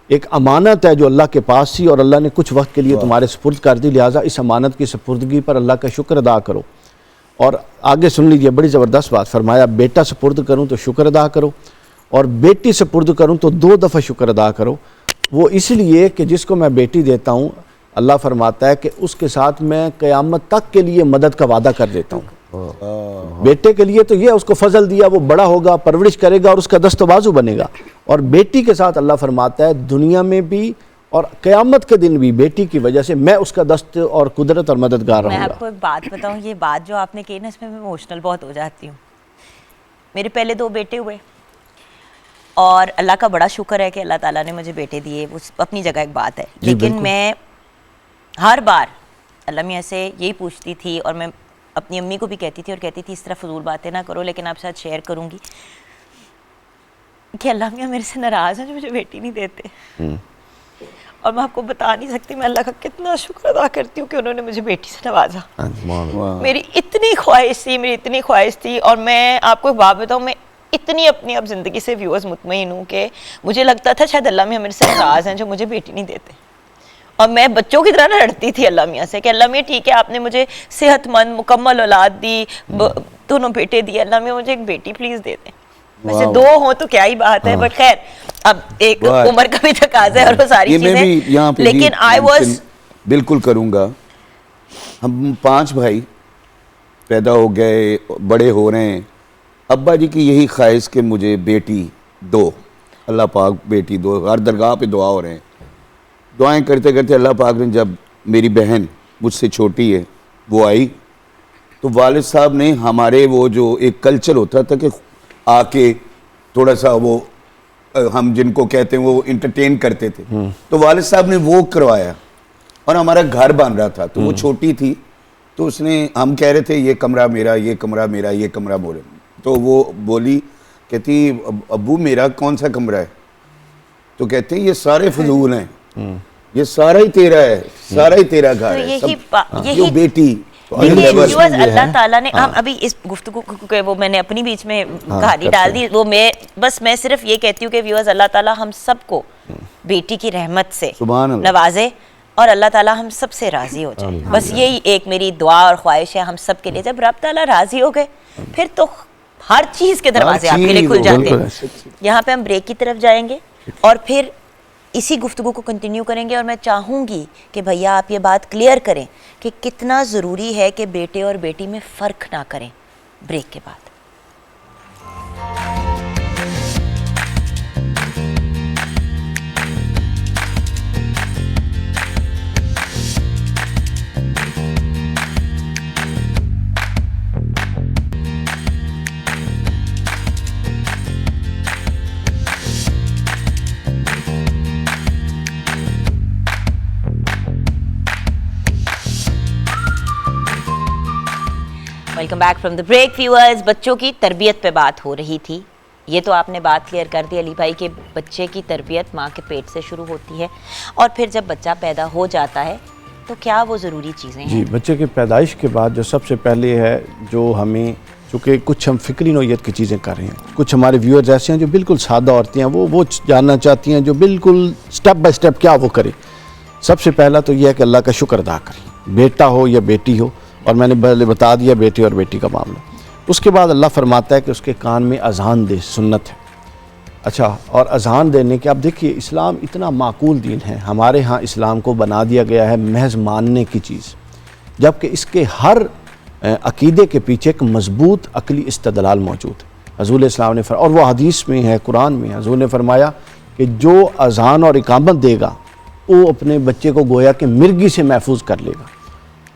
एक अमानत है जो अल्लाह के पास थी और अल्लाह ने कुछ वक्त के लिए तुम्हारे सुपुर्द कर दी, लिहाजा इस अमानत की सुपुर्दगी पर अल्लाह का शुक्र अदा करो। और आगे सुन लीजिए, बड़ी ज़बरदस्त बात फरमाया, बेटा सुपुर्द करूँ तो शुक्र अदा करो और बेटी सुपुर्द करूँ तो 2 दफ़ा शुक्र अदा करो। वो इसलिए कि जिसको मैं बेटी देता हूँ, अल्लाह फरमाता है कि उसके साथ मैं क़यामत तक के लिए मदद का वादा कर देता हूँ। बेटे के लिए तो ये उसको फजल दिया, वो बड़ा होगा, परवरिश करेगा और उसका दस्तबाजू बनेगा। और बेटी के साथ अल्लाह फरमाता है दुनिया में भी और क़यामत के दिन भी बेटी की वजह से मैं उसका दस्त और कुदरत और मददगार मैं रहूँगा। आपको एक बात बताऊं, ये बात जो आपने कही ना, इसमें मैं इमोशनल बहुत हो जाती हूँ। मेरे पहले 2 बेटे हुए और अल्लाह का बड़ा शुक्र है कि अल्लाह ताला ने मुझे बेटे दिए, उस अपनी जगह एक बात है। लेकिन मैं हर बार अल्लाह मियाँ से यही पूछती थी और मैं अपनी अम्मी को भी कहती थी और कहती थी इस तरह फजूल बातें ना करो, लेकिन आपके साथ शेयर करूँगी कि अल्लाह मियाँ मेरे से नाराज़ हैं जो मुझे बेटी नहीं देते। और मैं आपको बता नहीं सकती मैं अल्लाह का कितना शुक्र अदा करती हूँ कि उन्होंने मुझे बेटी से नवाजा। मेरी इतनी ख्वाहिश थी और मैं आपको एक बात बताऊँ, मैं इतनी अपनी अब ज़िंदगी से व्यूअर्स मुतमईन हूँ कि मुझे लगता था शायद अल्लाह मियाँ मेरे से नाराज़ हैं जो मुझे बेटी नहीं देते। और मैं बच्चों की तरह लड़ती थी अल्लाह मियाँ से कि अल्लाह मियाँ ठीक है, आपने मुझे सेहतमंद मुकम्मल औलाद दी, दोनों बेटे दिए, अल्लाह मियाँ मुझे एक बेटी प्लीज़ दे दें। वैसे 2 हो तो क्या ही बात है, बट खैर अब एक उम्र का भी तकाजा है और वो सारी चीजें, लेकिन आई वाज बिल्कुल करूँगा। हम 5 भाई पैदा हो गए, बड़े हो रहे हैं। अब्बा जी की यही ख्वाहिश कि मुझे बेटी दो, अल्लाह पाक बेटी दो, हर दरगाह पे दुआ हो रहे हैं। दुआएं करते करते अल्लाह पाक ने, जब मेरी बहन मुझसे छोटी है वो आई, तो वालिद साहब ने हमारे वो जो एक कल्चर होता था कि आके थोड़ा सा वो हम जिनको कहते हैं वो इंटरटेन करते थे, तो वालिद साहब ने वो करवाया और हमारा घर बन रहा था। तो वो छोटी थी तो उसने, हम कह रहे थे ये कमरा मेरा, ये कमरा मेरा, ये कमरा बोले, तो वो बोली, कहती अब्बू मेरा कौन सा कमरा है? तो कहते हैं ये सारे फजूल हैं, ये सारा ही तेरा है, सारा ही तेरा घर है, यही बेटी। अल्लाह ताला ने, हम अभी इस गुफ्तगू के वो मैंने अपनी बीच में कहानी डाल दी, वो मैं सिर्फ ये कहती हूँ कि व्यूअर्स, अल्लाह ताला हम सबको बेटी की रहमत से नवाजे और अल्लाह ताला हम सब से राजी हो जाए। बस यही एक मेरी दुआ और ख्वाहिश है हम सब के लिए। जब रब ताला राजी हो गए फिर तो हर चीज़ के दरवाजे आपके लिए खुल जाते हैं। यहाँ पे हम ब्रेक की तरफ जाएंगे और फिर इसी गुफ्तगू को कंटिन्यू करेंगे। और मैं चाहूँगी कि भैया आप ये बात क्लियर करें कि कितना ज़रूरी है कि बेटे और बेटी में फ़र्क ना करें। ब्रेक के बाद welcome back from the break viewers. बच्चों की तरबियत पे बात हो रही थी। ये तो आपने बात क्लियर कर दी अली भाई कि बच्चे की तरबियत माँ के पेट से शुरू होती है और फिर जब बच्चा पैदा हो जाता है तो क्या वो ज़रूरी चीज़ें हैं? जी, बच्चे की पैदाइश के बाद जो सबसे पहले है, जो हमें, चूँकि कुछ हम फ़िक्री नौइयत की चीज़ें कर रहे हैं, कुछ हमारे व्यूअर्स ऐसे हैं जो बिल्कुल सादा औरतें हैं, वो जानना चाहती हैं जो बिल्कुल स्टेप बाय स्टेप क्या वो करें। सबसे पहला तो यह है कि अल्लाह का शुक्र अदा करें, बेटा हो या बेटी हो, और मैंने पहले बता दिया बेटे और बेटी का मामला। उसके बाद अल्लाह फरमाता है कि उसके कान में अजान दे, सुन्नत है। अच्छा, और अजान देने के, आप देखिए इस्लाम इतना माकूल दीन है, हमारे यहाँ इस्लाम को बना दिया गया है महज मानने की चीज़, जबकि इसके हर अकीदे के पीछे एक मजबूत अकली इस्तदलाल मौजूद है। हजूर इस्लाम ने और वो हदीस में है, कुरान में हजूर ने फरमाया कि जो अजान और इकामत देगा वो अपने बच्चे को गोया कि मिर्गी से महफूज कर लेगा।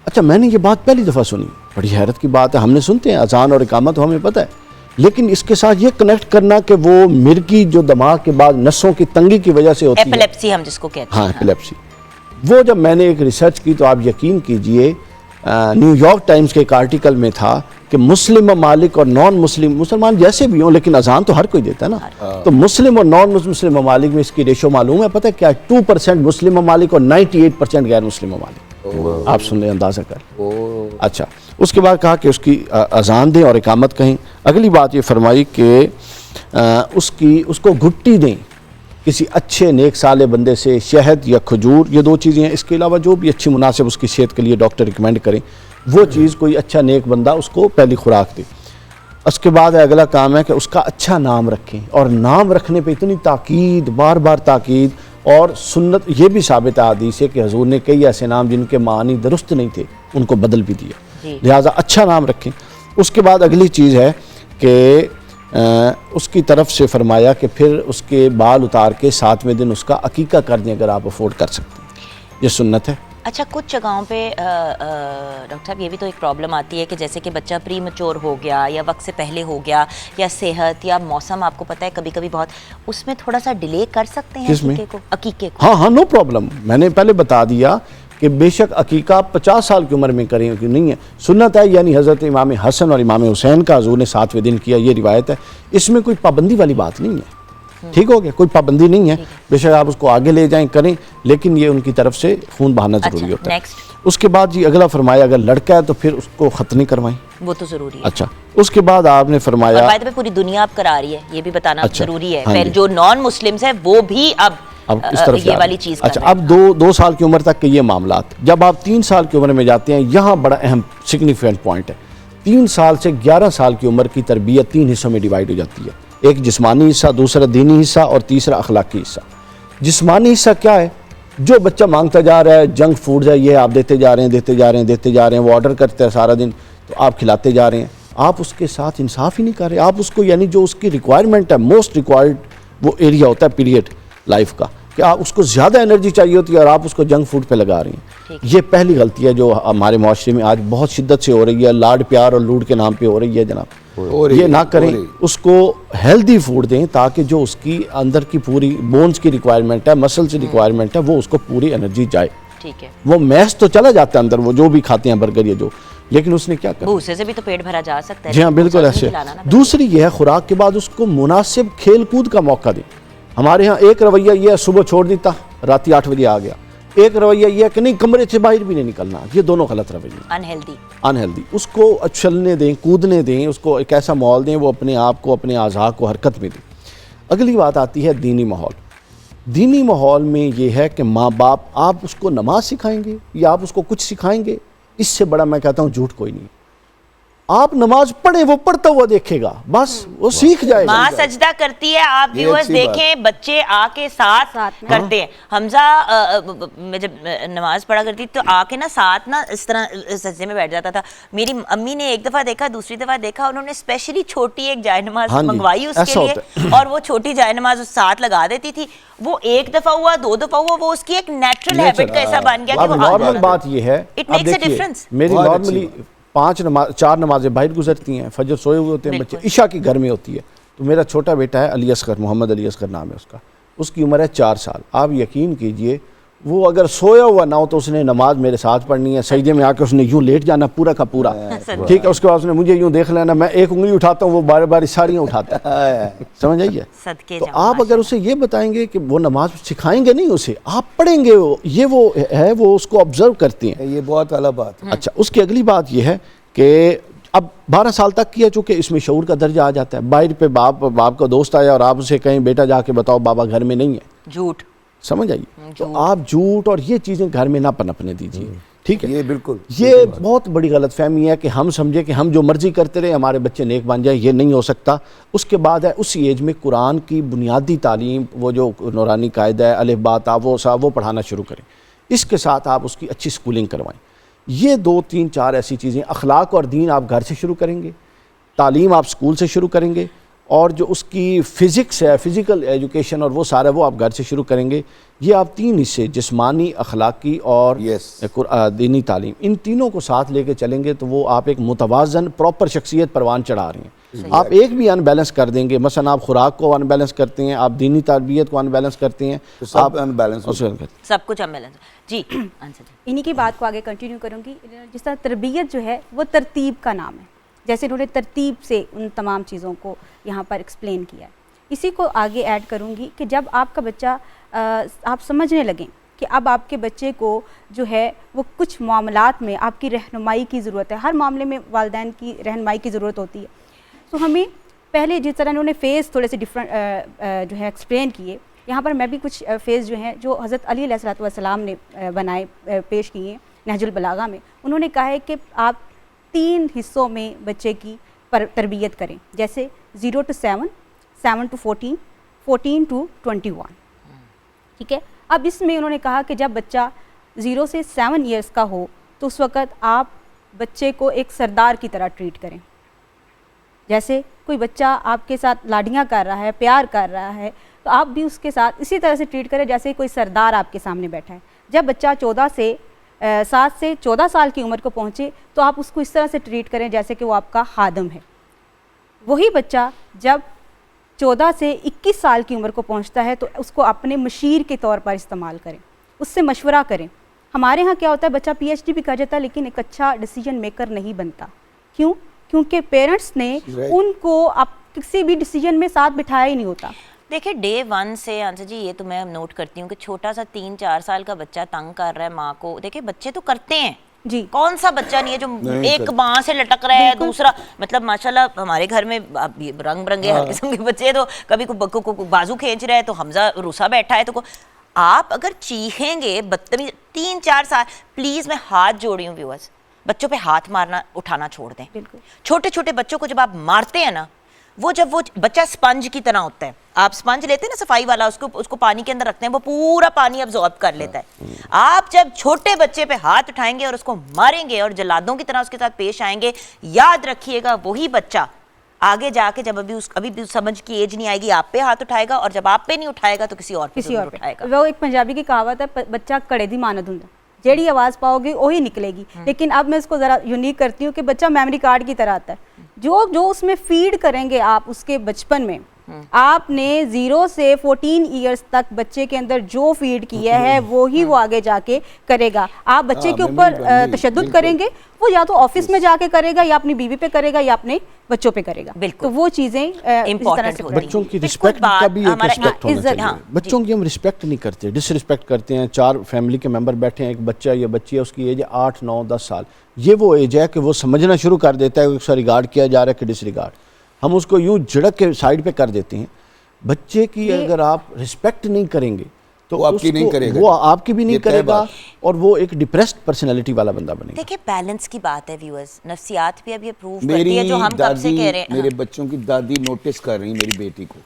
अच्छा, मैंने ये बात पहली दफ़ा सुनी, बड़ी हैरत की बात है। हमने सुनते हैं अजान और इकामत, हमें पता है, लेकिन इसके साथ ये कनेक्ट करना कि वो मिर्गी जो दिमाग के बाद नसों की तंगी की वजह से होती है, एपिलेप्सी हम जिसको कहते हैं। हाँ, एपिलेप्सी, वो जब मैंने एक रिसर्च की तो आप यकीन कीजिए न्यूयॉर्क टाइम्स के एक आर्टिकल में था कि मुस्लिम ममालिक और नॉन मुस्लिम, मुसलमान जैसे भी हों लेकिन अजान तो हर कोई देता है ना, तो मुस्लिम और नॉन मुस्लिम ममालिक में इसकी रेशो मालूम है, पता है क्या? 2% मुस्लिम ममालिक और 98% गैर मुस्लिम ममालिक। आप सुन लें, अंदाजा कर। अच्छा, उसके बाद कहा कि उसकी अजान दें और इकामत कहें। अगली बात ये फरमाई कि उसको घुट्टी दें किसी अच्छे नेक साले बंदे से, शहद या खजूर, ये 2 चीज़ें हैं। इसके अलावा जो भी अच्छी मुनासिब उसकी सेहत के लिए डॉक्टर रिकमेंड करें वो चीज़ कोई अच्छा नेक बंदा उसको पहली खुराक दे। उसके बाद अगला काम है कि उसका अच्छा नाम रखें, और नाम रखने पे इतनी ताकीद, बार बार ताकीद, और सुन्नत ये भी साबित है हदीस से कि हजूर ने कई ऐसे नाम जिनके मानी दुरुस्त नहीं थे उनको बदल भी दिया, लिहाजा अच्छा नाम रखें। उसके बाद अगली चीज़ है कि उसकी तरफ से फरमाया कि फिर उसके बाल उतार के 7वें दिन उसका अकीका कर दें अगर आप अफोर्ड कर सकते हैं, ये सुन्नत है। अच्छा, कुछ जगहों पे डॉक्टर साहब ये भी तो एक प्रॉब्लम आती है कि जैसे कि बच्चा प्री मैच्योर हो गया या वक्त से पहले हो गया, या सेहत या मौसम, आपको पता है कभी कभी बहुत, उसमें थोड़ा सा डिले कर सकते हैं अकीके को। हाँ, नो प्रॉब्लम। मैंने पहले बता दिया कि बेशक अकीका आप 50 साल की उम्र में करें कि नहीं है, सुन्नत है। यानी हज़रत इमाम हसन और इमाम हुसैन का हजूर ने 7वें दिन किया, ये रिवायत है, इसमें कोई पाबंदी वाली बात नहीं है। ठीक हो गया, कोई पाबंदी नहीं है, बेशक आप उसको आगे ले जाएं करें, लेकिन ये उनकी तरफ से खून बहाना जरूरी होता है। उसके बाद जी अगला फरमाया अगर लड़का है तो फिर उसको खतनी करवाएं, वो तो जरूरी है। अच्छा, उसके बाद आपने फरमाया पूरी दुनिया अब करा रही है, ये भी बताना जरूरी है। फिर जो नॉन मुस्लिम्स है वो भी अब इस तरफ ये वाली चीज। अच्छा, अब 2 साल की उम्र तक के ये मामलात, जब आप 3 साल की उम्र में जाते हैं, यहाँ बड़ा अहम सिग्निफिकेंट पॉइंट है। 3 साल से 11 साल की उम्र की तरबियत 3 हिस्सों में डिवाइड हो जाती है, एक जिस्मानी हिस्सा, दूसरा दीनी हिस्सा और तीसरा अखलाकी हिस्सा। जिस्मानी हिस्सा क्या है? जो बच्चा मांगता जा रहा है, जंक फूड है, ये आप देते जा रहे हैं, वो ऑर्डर करते हैं सारा दिन, तो आप खिलाते जा रहे हैं, आप उसके साथ इंसाफ ही नहीं कर रहे। आप उसको, यानी जो उसकी रिक्वायरमेंट है, मोस्ट रिक्वायर्ड वो एरिया होता है पीरियड लाइफ का, कि आप उसको ज़्यादा एनर्जी चाहिए होती है और आप उसको जंक फूड पे लगा रही हैं। ये पहली गलती है जो हमारे माशरे में आज बहुत शिद्दत से हो रही है, लाड प्यार और लूट के नाम पे हो रही है जनाब। ये ना करें, उसको हेल्दी फूड दें ताकि जो उसकी अंदर की पूरी बोन्स की रिक्वायरमेंट है, मसल्स की रिक्वायरमेंट है, वो उसको पूरी एनर्जी जाए। ठीक है, वो मैस तो चला जाता है अंदर, वो जो भी खाते हैं बर्गर या जो, लेकिन उसने क्या करना, भूसे से भी तो पेट भरा जा सकता है। जी हाँ, बिल्कुल ऐसे। दूसरी ये है खुराक के बाद उसको मुनासिब खेल कूद का मौका दें। हमारे यहाँ एक रवैया ये है सुबह छोड़ देता, रात 8 बजे आ गया। एक रवैया ये है कि नहीं, कमरे से बाहर भी नहीं निकलना। ये दोनों गलत रवैया, अनहेल्दी। उसको चलने दें, कूदने दें, उसको एक ऐसा माहौल दें वो अपने आप को, अपने आज़ा को हरकत में दें। अगली बात आती है दीनी माहौल। दीनी माहौल में ये है कि माँ बाप, आप उसको नमाज सिखाएंगे या आप उसको कुछ सिखाएंगे, इससे बड़ा मैं कहता हूँ झूठ कोई नहीं। आप नमाज पढ़े, वो पढ़ता हुआ देखेगा, बस वो सीख जाएगा। माँ सजदा करती है, आप व्यूअर्स देखें, बच्चे आके साथ करते हैं। हमजा मैं जब नमाज पढ़ा करती तो आके ना साथ ना इस तरह सजदे में बैठ जाता था। मेरी अम्मी ने एक दफा देखा, दूसरी दफा देखा, उन्होंने स्पेशली छोटी एक जायनमाज मंगवाई उसके लिए, और वो छोटी जायनमाज साथ लगा देती थी। वो एक दफा हुआ, 2 दफा हुआ, वो उसकी एक नेचुरल हैबिट का ऐसा बन गया कि नॉर्मल बात ये है, इट मेक्स अ डिफरेंस। मेरी नॉर्मली 4 नमाजें बाहर गुजरती हैं, फजर सोए हुए होते हैं बच्चे, इशा की घर में होती है। तो मेरा छोटा बेटा है अली असगर, मोहम्मद अली असगर नाम है उसका, उसकी उम्र है 4 साल। आप यकीन कीजिए वो अगर सोया हुआ ना हो तो उसने नमाज मेरे साथ पढ़नी है, सजदे में आकर उसने यूं लेट जाना पूरा का पूरा, ठीक है। उसके बाद उसने मुझे यूं देख लेना, मैं एक उंगली उठाता हूँ, वो बार बार सारियाँ उठाता है, समझ आइए। तो आप अगर उसे ये बताएंगे कि वो नमाज सिखाएंगे नहीं उसे, आप पढ़ेंगे, ये वो है, वो उसको ऑब्जर्व करती हैं, ये बहुत आला बात है। अच्छा, उसकी अगली बात ये है कि अब 12 साल तक किया, चूँकि इसमें शऊर का दर्जा आ जाता है। बाहर पे बाप का दोस्त आया और आप उसे कहें बेटा जाके बताओ बाबा घर में नहीं है, झूठ, समझ आइए। तो आप झूठ और ये चीज़ें घर में ना पनपने दीजिए, ठीक है। ये बिल्कुल, ये बहुत बड़ी गलतफहमी है कि हम समझे कि हम जो मर्जी करते रहे हमारे बच्चे नेक बन जाए, ये नहीं हो सकता। उसके बाद है उसी एज में कुरान की बुनियादी तालीम, वो जो नूरानी कायदा है, अलिफ बा ता वो पढ़ाना शुरू करें। इसके साथ आप उसकी अच्छी स्कूलिंग करवाएं। ये 2, 3, 4 ऐसी चीज़ें, अखलाक और दीन आप घर से शुरू करेंगे, तालीम आप स्कूल से शुरू करेंगे, और जो उसकी फ़िज़िक्स है, फ़िज़िकल एजुकेशन और वो सारा वो आप घर से शुरू करेंगे। ये आप 3 हिस्से, जिस्मानी, अखलाकी और दीनी तालीम, इन तीनों को साथ लेके चलेंगे तो वो आप एक मुतवाज़न प्रॉपर शख्सियत परवान चढ़ा रही हैं। आप एक भी अनबैलेंस कर देंगे, मसलन आप खुराक को अनबैलेंस करते हैं, आप दीनी तरबियत को अनबैलेंस करते हैं, तो सब अनबैलेंस सब कुछ अनबैलेंस। जी इन्हीं की बात को आगे कंटिन्यू करूँगी। जिस तरह तरबियत जो है वो तरतीब का नाम है, जैसे उन्होंने तरतीब से उन तमाम चीज़ों को यहाँ पर एक्सप्लेन किया। इसी को आगे ऐड करूँगी कि जब आपका बच्चा आप समझने लगें कि अब आपके बच्चे को जो है वो कुछ मामलात में आपकी रहनुमाई की ज़रूरत है। हर मामले में वालिदैन की रहनुमाई की ज़रूरत होती है। तो हमें पहले जिस तरह उन्होंने फ़ेज़ थोड़े से डिफरेंट जो है एक्सप्लेन किए, यहाँ पर मैं भी कुछ फ़ेज़ जो हैं जो हज़रत अली अलैहिस्सलाम ने बनाए पेश किए नहजुल बलागा में। उन्होंने कहा है कि आप 3 हिस्सों में बच्चे की तरबियत करें, जैसे 0 to 7, 7 to 14, 14 to 21। ठीक है। अब इसमें उन्होंने कहा कि जब बच्चा 0 से 7 ईयर्स का हो तो उस वक़्त आप बच्चे को एक सरदार की तरह ट्रीट करें। जैसे कोई बच्चा आपके साथ लाडियाँ कर रहा है, प्यार कर रहा है, तो आप भी उसके साथ इसी तरह से ट्रीट करें जैसे कोई सरदार आपके सामने बैठा है। जब बच्चा 7 से 14 साल की उम्र को पहुँचे तो आप उसको इस तरह से ट्रीट करें जैसे कि वो आपका खादम है। वही बच्चा जब 14 से 21 साल की उम्र को पहुंचता है तो उसको अपने मशीर के तौर पर इस्तेमाल करें, उससे मशवरा करें। हमारे यहाँ क्या होता है, बच्चा PhD भी कर जाता है लेकिन एक अच्छा डिसीजन मेकर नहीं बनता। क्यों? क्योंकि पेरेंट्स ने उनको अब किसी भी डिसीजन में साथ बिठाया ही नहीं होता। देखिए डे 1 से आंसर जी, ये तो मैं नोट करती हूँ कि छोटा सा 3-4 साल का बच्चा तंग कर रहा है माँ को। देखिए बच्चे तो करते हैं जी, कौन सा बच्चा नहीं है जो एक बांह से लटक रहा है, दूसरा मतलब माशाल्लाह हमारे घर में रंग बिरंगे हर किस्म के बच्चे हैं। तो कभी को बाजू खींच रहा है तो हमजा रूसा बैठा है। तो आप अगर चीखेंगे बदतमीज 3-4 साल, प्लीज मैं हाथ जोड़ी हूँ व्यूअर्स, बच्चों पे हाथ मारना उठाना छोड़ दें। छोटे छोटे बच्चों को जब आप मारते हैं ना, वो जब वो बच्चा स्पंज की तरह होता है, आप स्पंज लेते हैं ना सफाई वाला, उसको पानी के अंदर रखते हैं, वो पूरा पानी अब्सॉर्ब कर लेता है। आप जब छोटे बच्चे पे हाथ उठाएंगे और उसको मारेंगे और जल्लादों की तरह उसके साथ पेश आएंगे, याद रखिएगा वही बच्चा आगे जाके जब अभी भी समझ की एज नहीं आएगी, आप पे हाथ उठाएगा, और जब आप पे नहीं उठाएगा तो किसी और पे उठाएगा। वो एक पंजाबी की कहावत है, बच्चा कड़े दी मानद हुंदा, जेड़ी आवाज़ पाओगे वही निकलेगी। लेकिन अब मैं इसको ज़रा यूनिक करती हूँ कि बच्चा मेमोरी कार्ड की तरह आता है। जो उसमें फीड करेंगे आप उसके बचपन में, आपने 0 से 14 इयर्स तक बच्चे के अंदर जो फीड किया है वो ही वो आगे जाके करेगा। आप बच्चे के ऊपर तशद्दुद करेंगे, वो या तो ऑफिस में जाके करेगा, या अपनी बीवी पे करेगा, या अपने बच्चों पे करेगा। तो वो चीज़ें इंपॉर्टेंट होती हैं। बच्चों की रिस्पेक्ट का भी एक एस्पेक्ट होना चाहिए। बच्चों की हम रिस्पेक्ट नहीं करते, डिसरिस्पेक्ट करते हैं। 4 फैमिली के मेंबर बैठे हैं, एक बच्चा या बच्ची है, उसकी एज 8, 9, 10 साल, ये वो एज है कि वो समझना शुरू कर देता है कि उसका रिगार्ड किया जा रहा है कि डिसरिगार्ड। हम उसको यूँ झड़क के साइड पे कर देते हैं। बच्चे की अगर आप रिस्पेक्ट नहीं करेंगे तो वो आपकी नहीं करेगा, वो आपकी भी नहीं करेगा, और वो एक डिप्रेस्ड पर्सनैलिटी वाला बंदा बनेगा। देखिए बैलेंस की बात है व्यूअर्स, नफ्सियात भी अब ये प्रूव करती है जो हम कब से कह रहे हैं। मेरे बच्चों की दादी नोटिस कर रही मेरी बेटी को,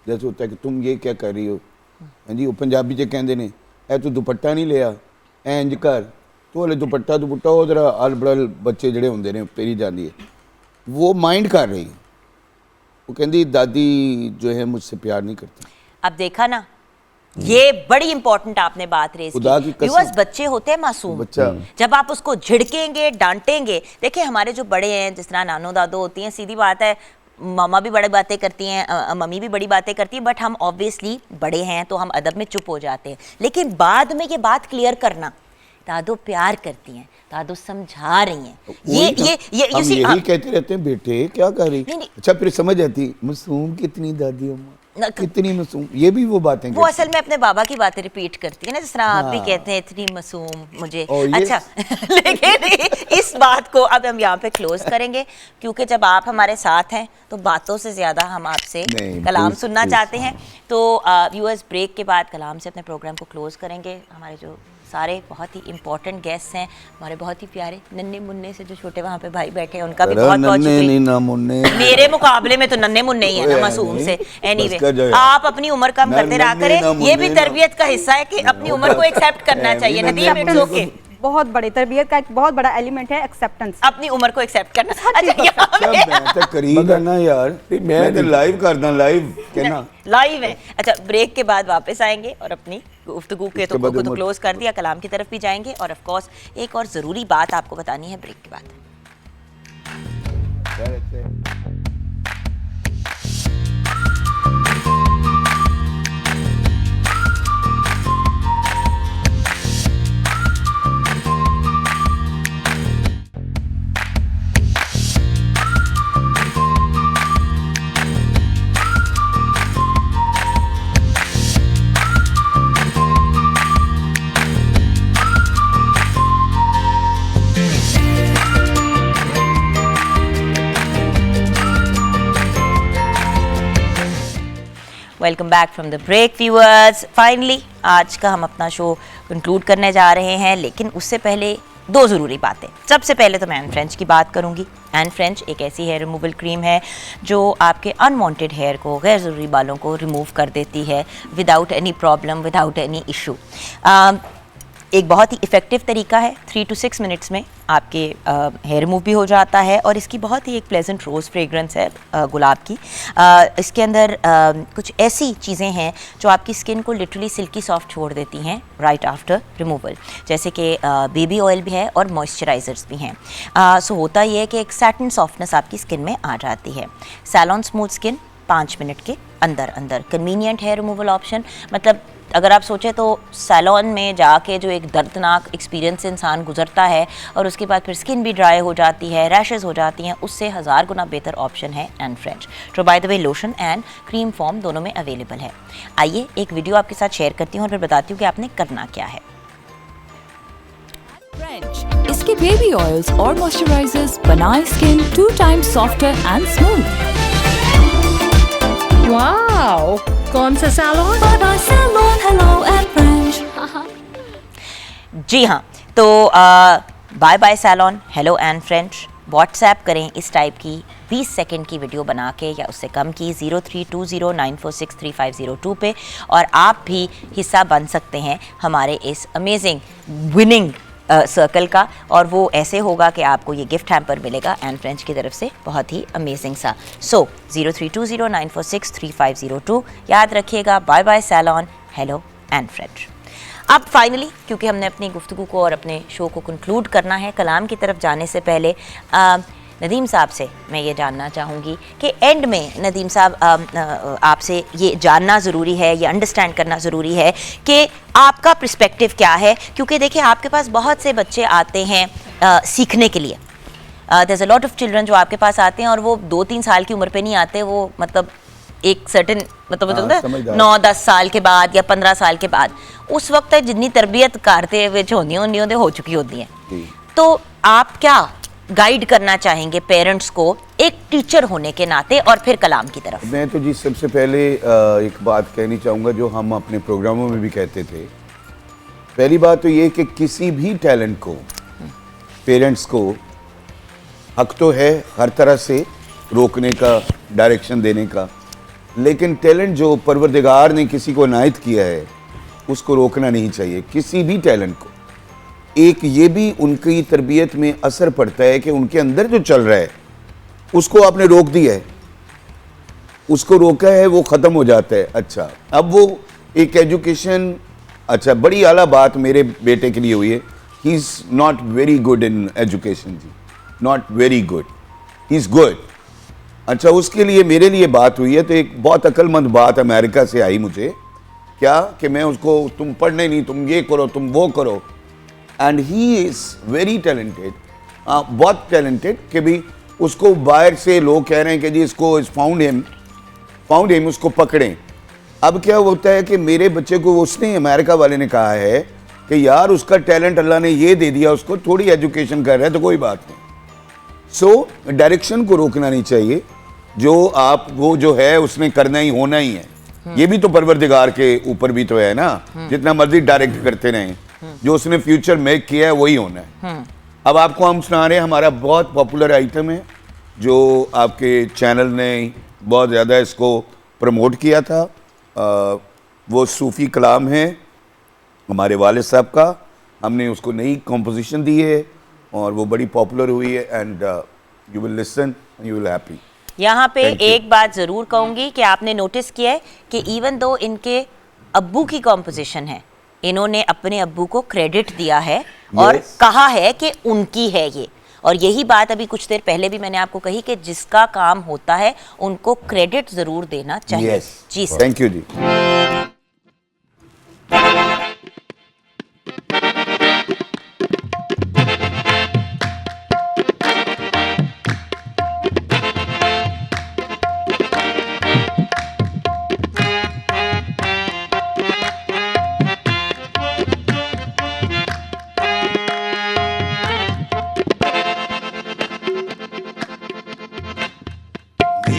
जैसे होता है कि तुम ये क्या कर रही हो, हाँ जी, वो पंजाबी च कहते हैं ए तू दुपट्टा नहीं लिया, इंज कर, तो हले दुपट्टा वो जरा अल बड़ल बच्चे जड़े होंगे ने पेरी जाती है, वो माइंड कर रही है। वो कहती दादी जो है मुझसे प्यार नहीं करती। अब देखा ना, ये बड़ी इंपॉर्टेंट आपने बात रेज की। बच्चे होते हैं मासूम, जब आप उसको झिड़केंगे, डांटेंगे। देखिए हमारे जो बड़े हैं, जिस तरह नानो दादो होती हैं, सीधी बात है, मामा भी बड़ी बातें करती हैं, मम्मी भी बड़ी बातें करती हैं, बट हम ऑब्वियसली बड़े हैं तो हम अदब में चुप हो जाते हैं। लेकिन बाद में ये बात क्लियर करना, दादो प्यार करती हैं, दादो समझा रही हैं, ये हम यही कहते रहते हैं, बेटे क्या कर रही। अच्छा फिर समझ आती, मासूम कितनी दादी अम्मा, कितनी मासूम, ये भी वो बातें वो असल में अपने बाबा की बातें रिपीट करती है ना, जिस तरह आप भी कहते हैं इतनी मासूम मुझे। अच्छा लेकिन इस बात को अब हम यहाँ पे क्लोज करेंगे, क्योंकि जब आप हमारे साथ हैं तो बातों से ज्यादा हम आपसे कलाम सुनना चाहते हैं। तो व्यूअर्स, ब्रेक के बाद कलाम से अपने प्रोग्राम को क्लोज करेंगे। हमारे जो सारे बहुत ही इंपॉर्टेंट गेस्ट हैं, हमारे बहुत ही प्यारे नन्हे मुन्ने से जो छोटे वहाँ पे भाई बैठे हैं, उनका भी बहुत बहुत शुक्रिया। मेरे मुकाबले में तो नन्हे मुन्ने ही है ना मासूम से। एनीवे, आप अपनी उम्र कम करते रहा करें, ये भी तरबियत का हिस्सा है कि अपनी उम्र को एक्सेप्ट करना चाहिए। Nadeem, it's okay. बहुत बड़े तरबियत का एक बहुत बड़ा एलिमेंट है एक्सेप्टेंस। अपनी उम्र को एक्सेप्ट करना। चीज़ अच्छा, यहाँ अच्छा पे- मैं तो करीब है ना यार, मैं तो लाइव करना, लाइव कहना। लाइव है। अच्छा, ब्रेक के बाद वापस आएंगे और अपनी गुफ्तगू के उसके बाद को तो उम्र- क्लोज कर दिया, कलाम की तरफ भी जाएंगे और ऑफ कोर्स एक और ज़रूरी बात आपको बतानी है ब्रेक के बाद। Welcome back from the break viewers. Finally आज का हम अपना शो कंक्लूड करने जा रहे हैं, लेकिन उससे पहले दो ज़रूरी बातें। सबसे पहले तो मैं एन फ्रेंच की बात करूंगी। एन फ्रेंच एक ऐसी हेयर रिमूवल क्रीम है जो आपके अनवांटेड हेयर को, गैर ज़रूरी बालों को रिमूव कर देती है without any problem, without any issue. एक बहुत ही इफ़ेक्टिव तरीका है, 3 to 6 मिनट्स में आपके हेयर रिमूव भी हो जाता है और इसकी बहुत ही एक प्लेजेंट रोज़ फ्रेग्रेंस है गुलाब की। इसके अंदर कुछ ऐसी चीज़ें हैं जो आपकी स्किन को लिटरली सिल्की सॉफ्ट छोड़ देती हैं राइट आफ्टर रिमूवल, जैसे कि बेबी ऑयल भी है और मॉइस्चराइजर्स भी हैं। सो होता ये है कि एक सैटिन सॉफ्टनेस आपकी स्किन में आ जाती है। सैलॉन स्मूथ स्किन 5 मिनट के अंदर अंदर, कन्वीनियंट हेयर रिमूवल ऑप्शन। मतलब अगर आप सोचें तो सैलून में जाके जो एक दर्दनाक एक्सपीरियंस से इंसान गुजरता है और उसके बाद फिर स्किन भी ड्राई हो जाती है, रैशेज़ हो जाती हैं, उससे 1000 गुना बेहतर ऑप्शन है एन फ्रेंच, जो by the way lotion and cream form दोनों में अवेलेबल है। आइए एक वीडियो आपके साथ शेयर करती हूँ और फिर बताती हूँ कि आपने करना क्या है। फ्रेंच इसके बेबी ऑयल्स और मॉइस्चराइजर्स बनाए skin 2 times softer and smooth. Wow, कौन सा salon? Bye salon, hello and French. जी हाँ, तो bye bye salon, hello and French. WhatsApp करें इस टाइप की 20 सेकंड की वीडियो बना के या उससे कम की 0320946352 पे, और आप भी हिस्सा बन सकते हैं हमारे इस अमेजिंग विनिंग सर्कल का। और वो ऐसे होगा कि आपको ये गिफ्ट हैम्पर मिलेगा एन फ्रेंच की तरफ से, बहुत ही अमेजिंग सा। सो 0320946352 याद रखिएगा। बाय बाय सैलून, हेलो एन फ्रेंच। अब फाइनली क्योंकि हमने अपनी गुफ्तगू को और अपने शो को कंक्लूड करना है, कलाम की तरफ जाने से पहले नदीम साहब से मैं ये जानना चाहूँगी कि एंड में नदीम साहब आपसे ये जानना ज़रूरी है, ये अंडरस्टैंड करना ज़रूरी है कि आपका पर्सपेक्टिव क्या है, क्योंकि देखिए आपके पास बहुत से बच्चे आते हैं सीखने के लिए। There is a lot of children जो आपके पास आते हैं और वो 2-3 साल की उम्र पे नहीं आते, वो मतलब एक सर्टेन मतलब 9-10 साल के बाद या 15 साल के बाद, उस वक्त तक जितनी तरबियत करते हुए होनी हो चुकी होती हैं। तो आप क्या गाइड करना चाहेंगे पेरेंट्स को एक टीचर होने के नाते और फिर कलाम की तरफ? मैं तो जी सबसे पहले एक बात कहनी चाहूँगा जो हम अपने प्रोग्रामों में भी कहते थे। पहली बात तो ये कि किसी भी टैलेंट को पेरेंट्स को हक तो है हर तरह से रोकने का, डायरेक्शन देने का, लेकिन टैलेंट जो परवरदिगार ने किसी को इनायत किया है उसको रोकना नहीं चाहिए, किसी भी टैलेंट को। एक ये भी उनकी तरबियत में असर पड़ता है कि उनके अंदर जो चल रहा है उसको आपने रोक दिया है, उसको रोका है, वो ख़त्म हो जाता है। अच्छा, अब वो एक एजुकेशन, अच्छा बड़ी आला बात मेरे बेटे के लिए हुई है, he is not very good in education जी, not very good, he is good. अच्छा, उसके लिए मेरे लिए बात हुई है तो एक बहुत अक्लमंद बात अमेरिका से आई मुझे, क्या कि मैं उसको तुम पढ़ने नहीं, तुम ये करो, तुम वो करो, and he is very talented, बहुत टैलेंटेड, कि भी उसको बाहर से लोग कह रहे हैं कि जी इसको फाउंड हिम, उसको पकड़ें। अब क्या होता है कि मेरे बच्चे को उसने, अमेरिका वाले ने कहा है कि यार उसका टैलेंट अल्लाह ने ये दे दिया, उसको थोड़ी एजुकेशन कर रहा है तो कोई बात नहीं। सो डायरेक्शन को रोकना नहीं चाहिए, जो आप वो जो है उसने करना ही होना ही है। ये भी तो परवरदिगार के ऊपर भी तो है ना, जितना मर्जी डायरेक्ट करते रहें, जो उसने फ्यूचर मेक किया है वही होना है। अब आपको हम सुना रहे हैं, हमारा बहुत पॉपुलर आइटम है जो आपके चैनल ने बहुत ज़्यादा इसको प्रमोट किया था। वो सूफ़ी कलाम है हमारे वालिद साहब का, हमने उसको नई कॉम्पोजिशन दी है और वो बड़ी पॉपुलर हुई है and you will listen and you will happy. यहाँ पे Thank you. एक बात ज़रूर कहूँगी कि आपने नोटिस किया है कि इवन दो इनके अब्बू की कॉम्पोजिशन है, इन्होंने अपने अब्बू को क्रेडिट दिया है और Yes. कहा है कि उनकी है ये। और यही बात अभी कुछ देर पहले भी मैंने आपको कही कि जिसका काम होता है उनको क्रेडिट ज़रूर देना चाहिए। यस जी सर। थैंक यू जी।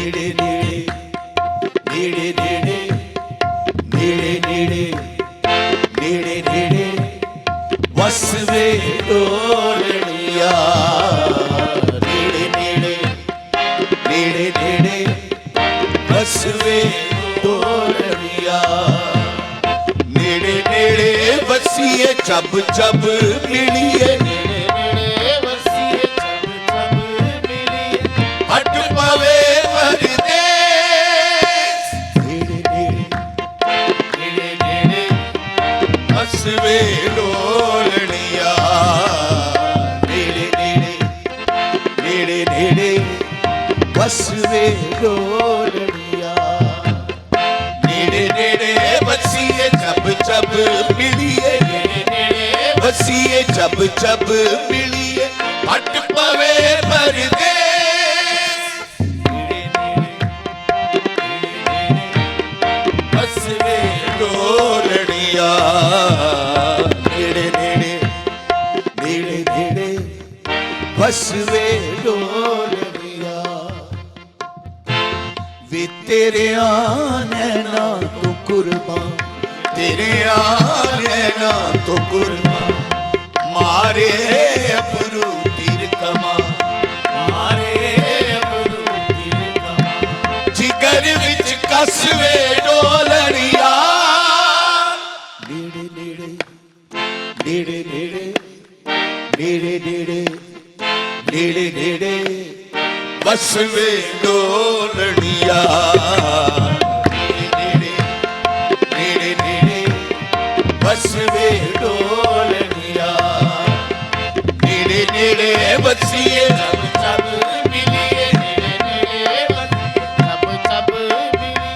नेड़े नेड़े नेड़े नेड़े नेड़े नेड़े नेड़े नेड़े वसवे डोलनिया नेड़े नेड़े नेड़े नेड़े वसवे डोलनिया नेड़े नेड़े बसिए जब जब मिलिए नेड़े नेड़े बसिए जब जब मिलिए हट पवे परदेस नेड़े नेड़े नेड़े नेड़े हसवे डोलनिया नेड़े नेड़े नेड़े नेड़े हसवे डोलनिया नेड़े नेड़े बसिए जब जब मिलिए नेड़े नेड़े बसिए जब जब मिलिए हट पवे परदेस नेड़े नेड़े हसवे डोलनिया नेड़े नेड़े नेड़े नेड़े हसवे डोलनिया वे तेरे नैना तो कुर्बान तेरे नैना तो कुर्बान मारे अपरू तीर कमा मारे अपरू तीर कमा जिगर विच कसवे डोलनिया नेड़े नेड़े नेड़े नेड़े नेड़े नेड़े नेड़े नेड़े बसवे डोलनिया नेड़े नेड़े नेड़े बसवे डोलनिया नेड़े नेड़े बसिए जब जब मिलिए नेड़े नेड़े बसिए जब जब मिलिए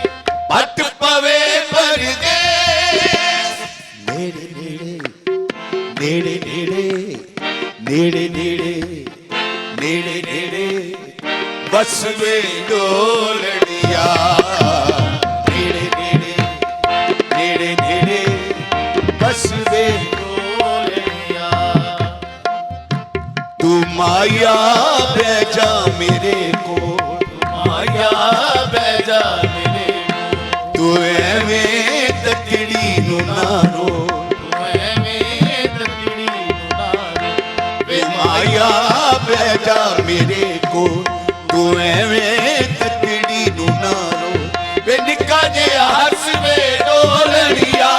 हट पवे परदेस नेड़े नेड़े नेड़े नेड़े नेड़े नेड़े नेड़े नेड़े बसवे डोलनिया नेड़े नेड़े नेड़े नेड़े बसवे डोलनिया तू माया बैजा मेरे को माया बैजा मेरे को तू एवें तकड़ी नु ना रो तू एवें तकड़ी नु ना रो वे माया बैजा मेरे को तू एवें तकड़ी नु ना रो वे निक्का जे हसवे डोलनिया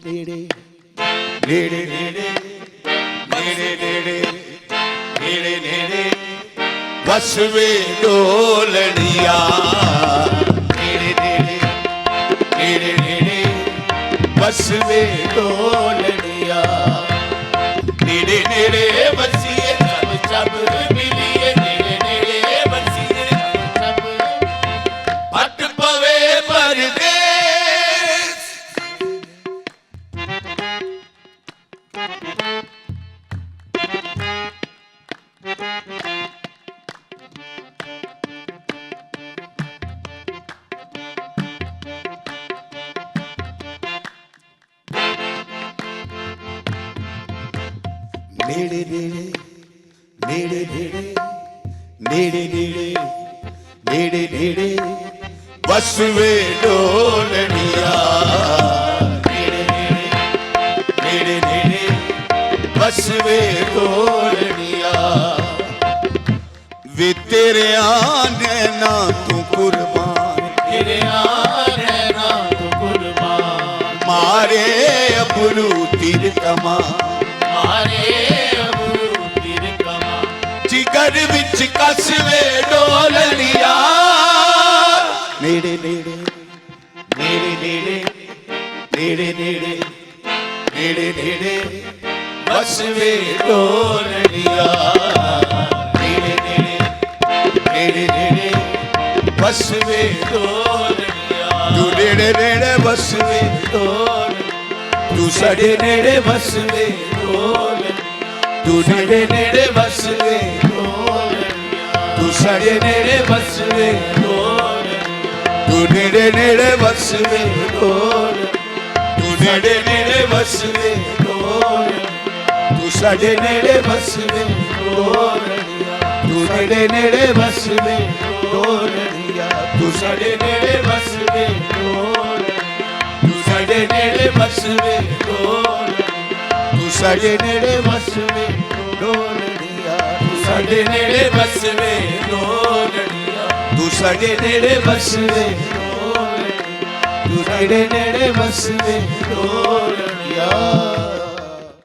नेड़े नेड़े नेड़े नेड़े नेड़े नेड़े नेड़े बसवे डोलनिया नेड़े नेड़े नेड़े नेड़े बसवे डोलनिया नेड़े नेड़े बसिए जब जब मिलिए नेड़े नेड़े बसिए जब जब हट पवे परदेस नेड़े नेड़े नेड़े नेड़े नेड़े नेड़े नेड़े नेड़े बसवे डोलनिया नेड़े नेड़े नेड़े नेड़े बसवे डोलनिया वे तेरे नैना तू कुर्बान तेरे नैना तू तीर कमा मारे अबरू तीर कमा जिगर विच कसवे डोलनिया नेड़े नेड़े नेड़े नेड़े नेड़े नेड़े नेड़े नेड़े बसवे डोलनिया नेड़े नेड़े नेड़े नेड़े बसवे डोलनिया तू नेड़े नेड़े बसवे डोलनिया तू साडे नेड़े बसवे डोलनिया तू नेड़े नेड़े बसवे डोलनिया तू साडे नेड़े बसवे डोलनिया तू नेड़े नेड़े बसवे डोलनिया तू नेड़े नेड़े बसवे डोलनिया तू साडे नेड़े बसवे डोलनिया तू नेड़े नेड़े बसवे डोलनिया तू साडे नेड़े बसवे डोलनिया तू साडे नेड़े बसवे डोलनिया तू साडे नेड़े बसवे डोलनिया तू साडे नेड़े बसवे डोलनिया तू साडे नेड़े बसवे डोलनिया तू नेड़े नेड़े बसवे डोलनिया